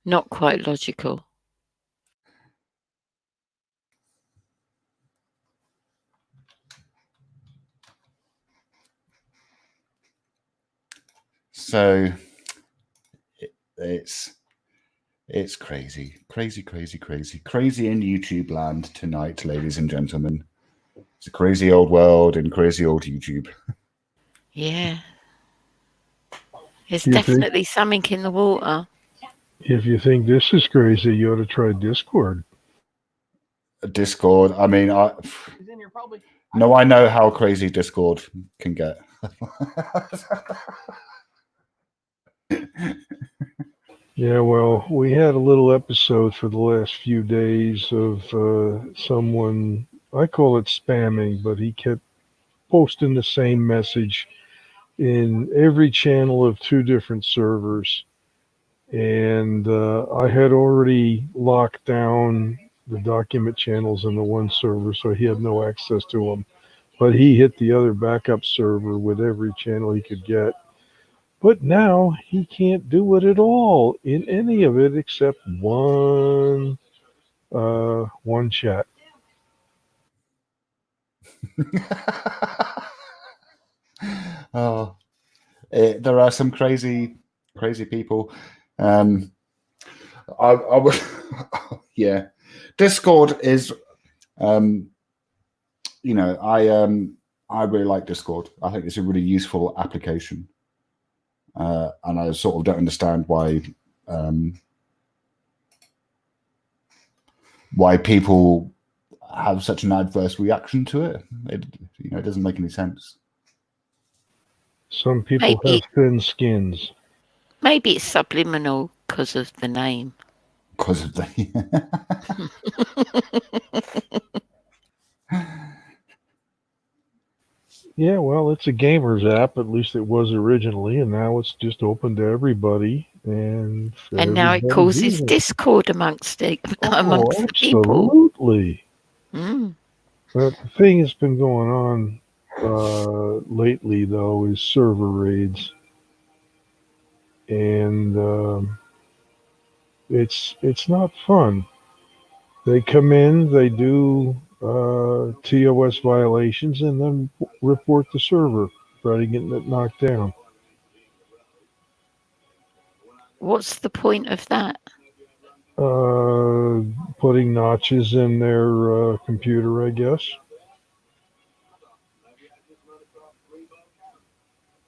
Not quite logical. So it's crazy in YouTube land tonight, ladies and gentlemen. It's a crazy old world and crazy old YouTube. Yeah. There's You think- definitely something in the water. If you think this is crazy, you ought to try Discord. Discord. I mean, I know how crazy Discord can get. Yeah, well, we had a little episode for the last few days of someone, I call it spamming, but he kept posting the same message in every channel of 2 different servers. And I had already locked down the document channels in the one server, so he had no access to them. But he hit the other backup server with every channel he could get. But now he can't do it at all in any of it except one chat. Oh, there are some crazy people. I would, yeah. Discord is, I really like Discord. I think it's a really useful application, and I sort of don't understand why people have such an adverse reaction to it. It doesn't make any sense. Some people Maybe. have thin skins. Maybe it's subliminal because of the name. Because of the Yeah, well, it's a gamer's app. At least it was originally, and now it's just open to everybody. And now it everybody's causes using it. discord amongst the people. Absolutely. Mm. But the thing that's been going on lately, though, is server raids, and it's not fun. They come in, they do TOS violations, and then report the server, try to get it knocked down. What's the point of that? Putting notches in their computer, I guess.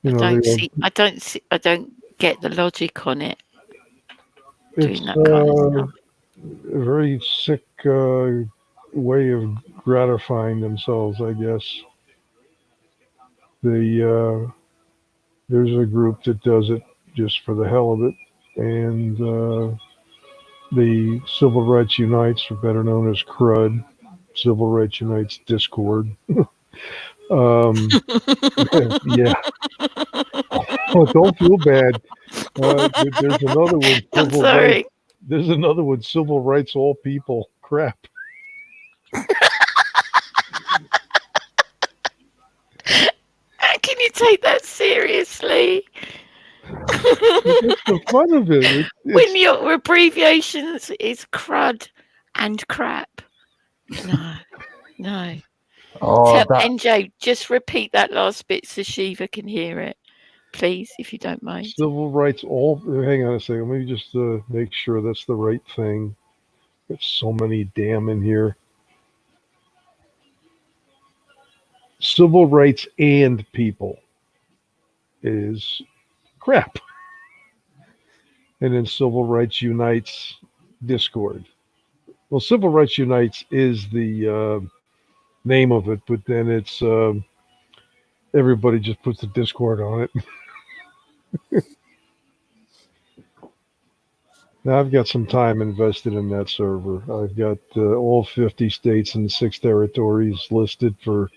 You know, I don't get the logic on it. it's Doing that kind of stuff. a very sick way of gratifying themselves, I guess. There's a group that does it just for the hell of it, and the Civil Rights Unites, or better known as CRUD, Civil Rights Unites Discord. Yeah. Oh, don't feel bad. There's another one. I'm sorry. There's another one. Civil Rights All People. Crap. How can you take that seriously? It's the fun of it. When your abbreviations is crud and crap. No. Oh, NJ, just repeat that last bit so Shiva can hear it, please, if you don't mind. Civil Rights All. Hang on a second. Let me just make sure that's the right thing. There's so many damn in here. Civil Rights and People is crap. And then Civil Rights Unites Discord. Well, Civil Rights Unites is the name of it, but then it's everybody just puts the Discord on it. Now I've got some time invested in that server. I've got all 50 states and 6 territories listed for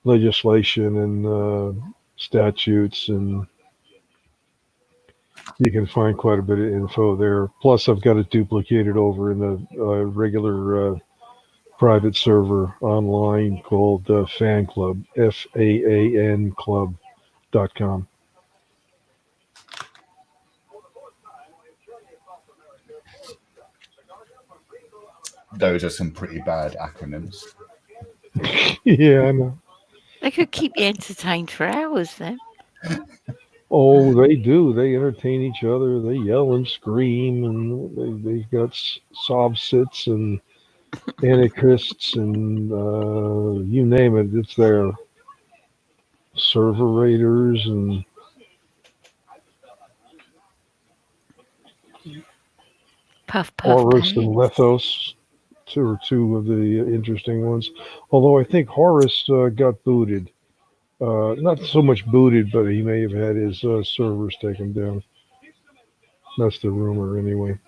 legislation and statutes, and you can find quite a bit of info there. Plus, I've got it duplicated over in the regular private server online called Fan Club, FAAN Club.com. those are some pretty bad acronyms. Yeah, I know. They could keep you entertained for hours then. Oh, they do. They entertain each other. They yell and scream, and they've got sob sits and antichrists and you name it. It's there. Server raiders and Puff puff. Horus and Pants. Lethos. Two of the interesting ones. Although I think Horus got booted. Not so much booted, but he may have had his servers taken down. That's the rumor, anyway.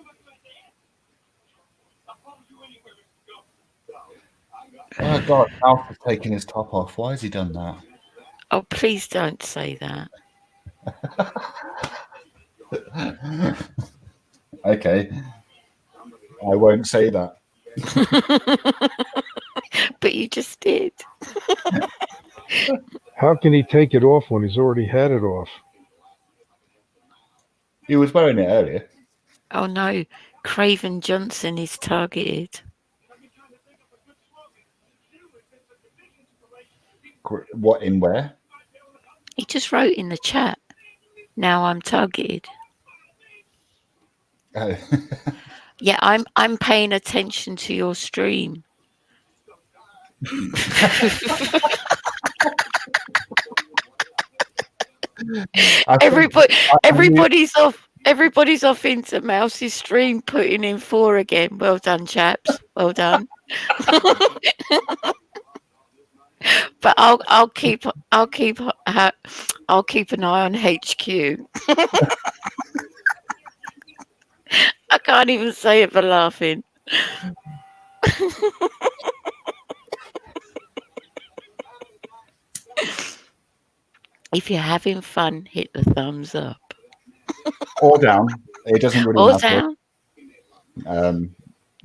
Oh God, Alf has taken his top off. Why has he done that? Oh, please don't say that. Okay, I won't say that. But you just did. How can he take it off when he's already had it off? He was wearing it earlier. Oh no, Craven Johnson is targeted. What in where? He just wrote in the chat. Now I'm targeted. Oh. Yeah, I'm paying attention to your stream. Everybody's off into Mouse's stream, putting in 4 again. Well done, chaps. Well done. But I'll keep an eye on HQ. I can't even say it for laughing. If you're having fun, hit the thumbs up. Or down. It doesn't really Or matter. down.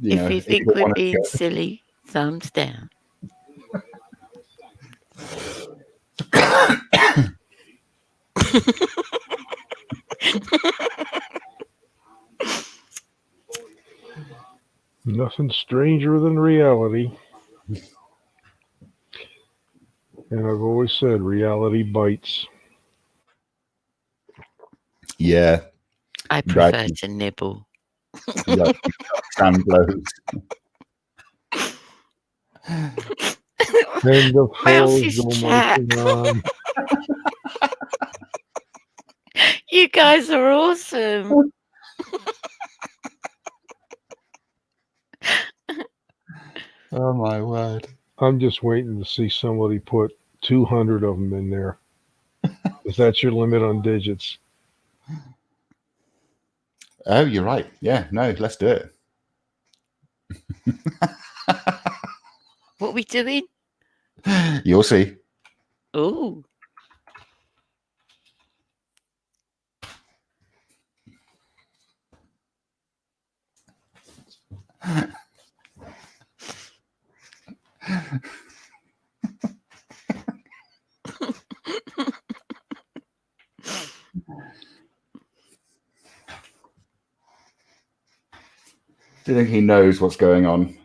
If you think we're being silly, thumbs down. Nothing stranger than reality. And I've always said reality bites. Yeah. I prefer to nibble. Stand blows. And the Mouse's foes go chat. marching on. You guys are awesome. Oh my word. I'm just waiting to see somebody put 200 of them in there. Is that your limit on digits? Oh, you're right. Yeah, no, let's do it. What are we doing? You'll see. Oh. Do you think he knows what's going on?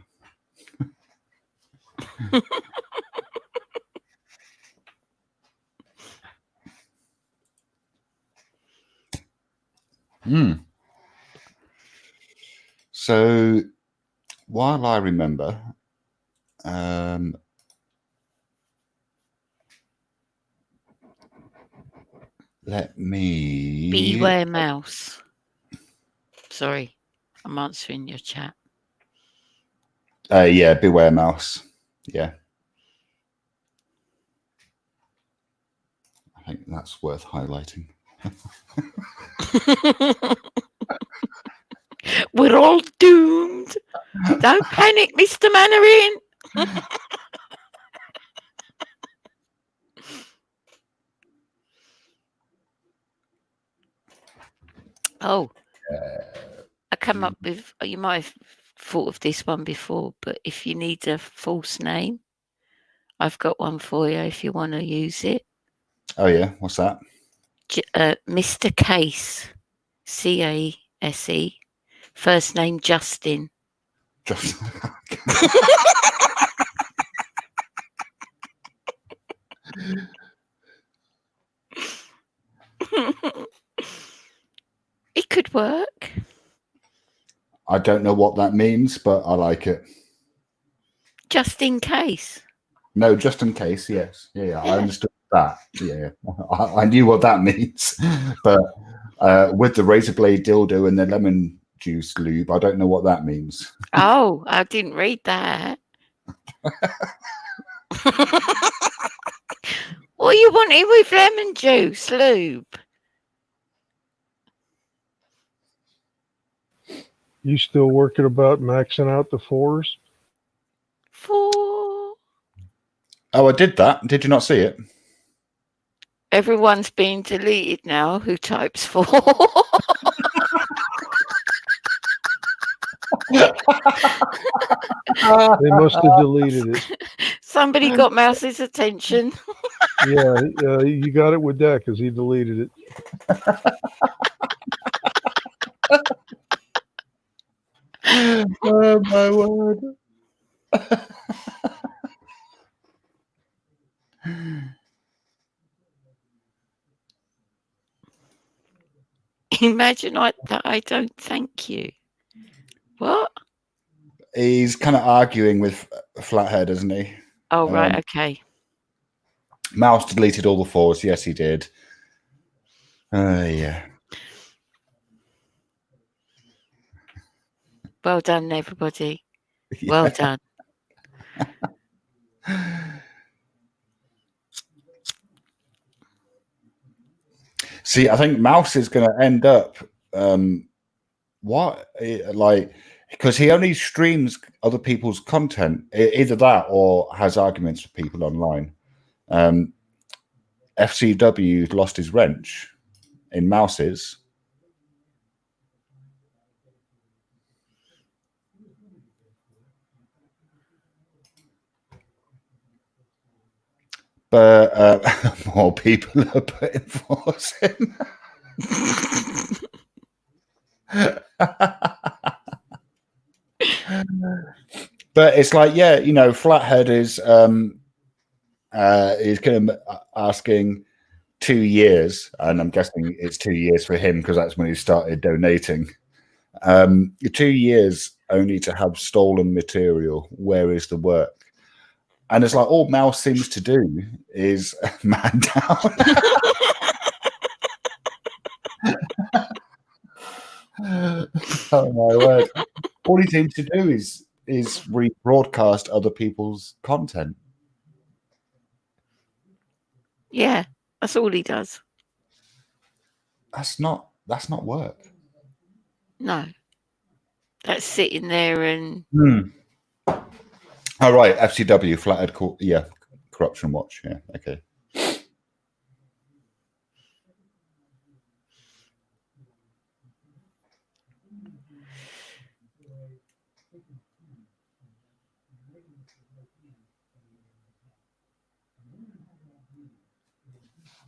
So, while I remember, let me... Beware mouse. Sorry, I'm answering your chat. Yeah, beware mouse. Yeah. I think that's worth highlighting. We're all doomed. Don't panic, Mr. Mannering. Oh, I come up with, you might have thought of this one before, but if you need a false name, I've got one for you if you want to use it. Oh, yeah. What's that? Mr. Case, C-A-S-E, first name Justin. Just... It could work. I don't know what that means, but I like it. Just in case. No, just in case. Yes, yeah. I understood that. Yeah, I knew what that means, but with the razor blade dildo and the lemon juice lube, I don't know what that means. Oh, I didn't read that. What you wanted with lemon juice lube? You still working about maxing out the 4s? For Oh, I did that. Did you not see it? everyone's been deleted now who types 4. They must have deleted it. Somebody got Mouse's attention. Yeah, you got it with that because he deleted it. Oh my word. Imagine that I don't thank you. What? He's kind of arguing with Flathead, isn't he? Oh, right. Okay. Mouse deleted all the 4s. Yes, he did. Yeah. Well done, everybody. Well done. See, I think Mouse is going to end up because he only streams other people's content, either that or has arguments with people online. FCW lost his wrench in Mouse's. But more people are putting 4s in. But it's like, yeah, you know, Flathead is kind of asking 2 years, and I'm guessing it's 2 years for him because that's when he started donating. 2 years only to have stolen material. Where is the work? And it's like all Mouse seems to do is man down. Oh my word! All he seems to do is rebroadcast other people's content. Yeah, that's all he does. That's not work. No. That's sitting there and All right, FCW, Flathead, yeah, Corruption Watch, yeah, okay.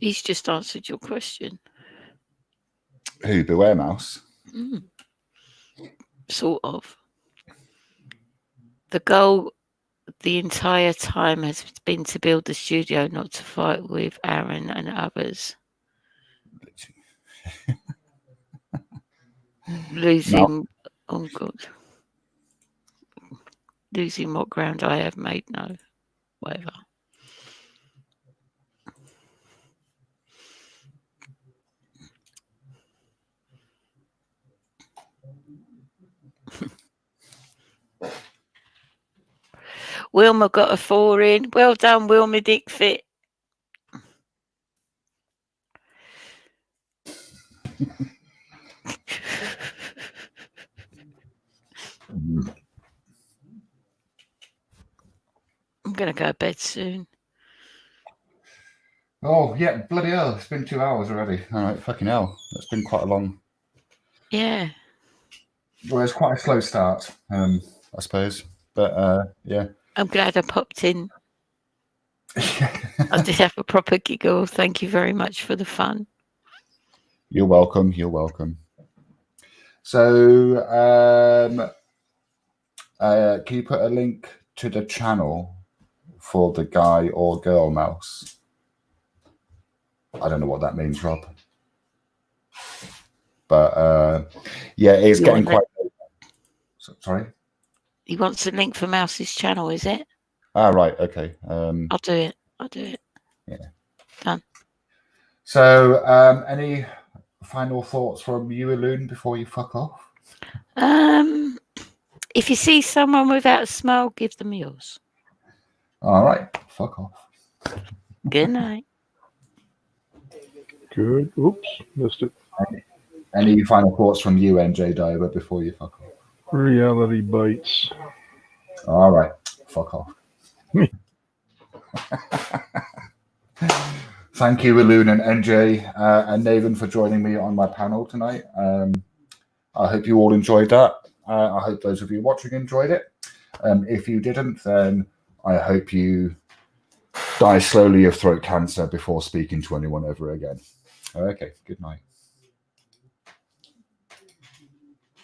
he's just answered your question. Who, Beware Mouse? Sort of. The goal the entire time has been to build the studio, not to fight with Aaron and others. Losing, oh God. Losing what ground I have made, no. Whatever. Wilma got a 4 in. Well done, Wilma Dickfit. I'm going to go to bed soon. Oh, yeah, bloody hell. It's been 2 hours already. All right, fucking hell. That's been quite a long... Yeah. Well, it's quite a slow start, I suppose. But, yeah. I'm glad I popped in. I did have a proper giggle. Thank you very much for the fun. You're welcome. You're welcome. So, can you put a link to the channel for the guy or girl mouse? I don't know what that means, Rob. But yeah, it's You getting want quite. Sorry. He wants a link for Mouse's channel, is it? Ah, right. Okay. I'll do it. I'll do it. Yeah. Done. So, any final thoughts from you, Loon, before you fuck off? If you see someone without a smile, give them yours. All right. Fuck off. Good night. Good. Oops, missed it. Any final thoughts from you, NJ Diver, before you fuck off? Reality bites. All right. Fuck off. Thank you, Loon and NJ and Nathan, for joining me on my panel tonight. I hope you all enjoyed that. I hope those of you watching enjoyed it. If you didn't, then I hope you die slowly of throat cancer before speaking to anyone ever again. Okay, good night.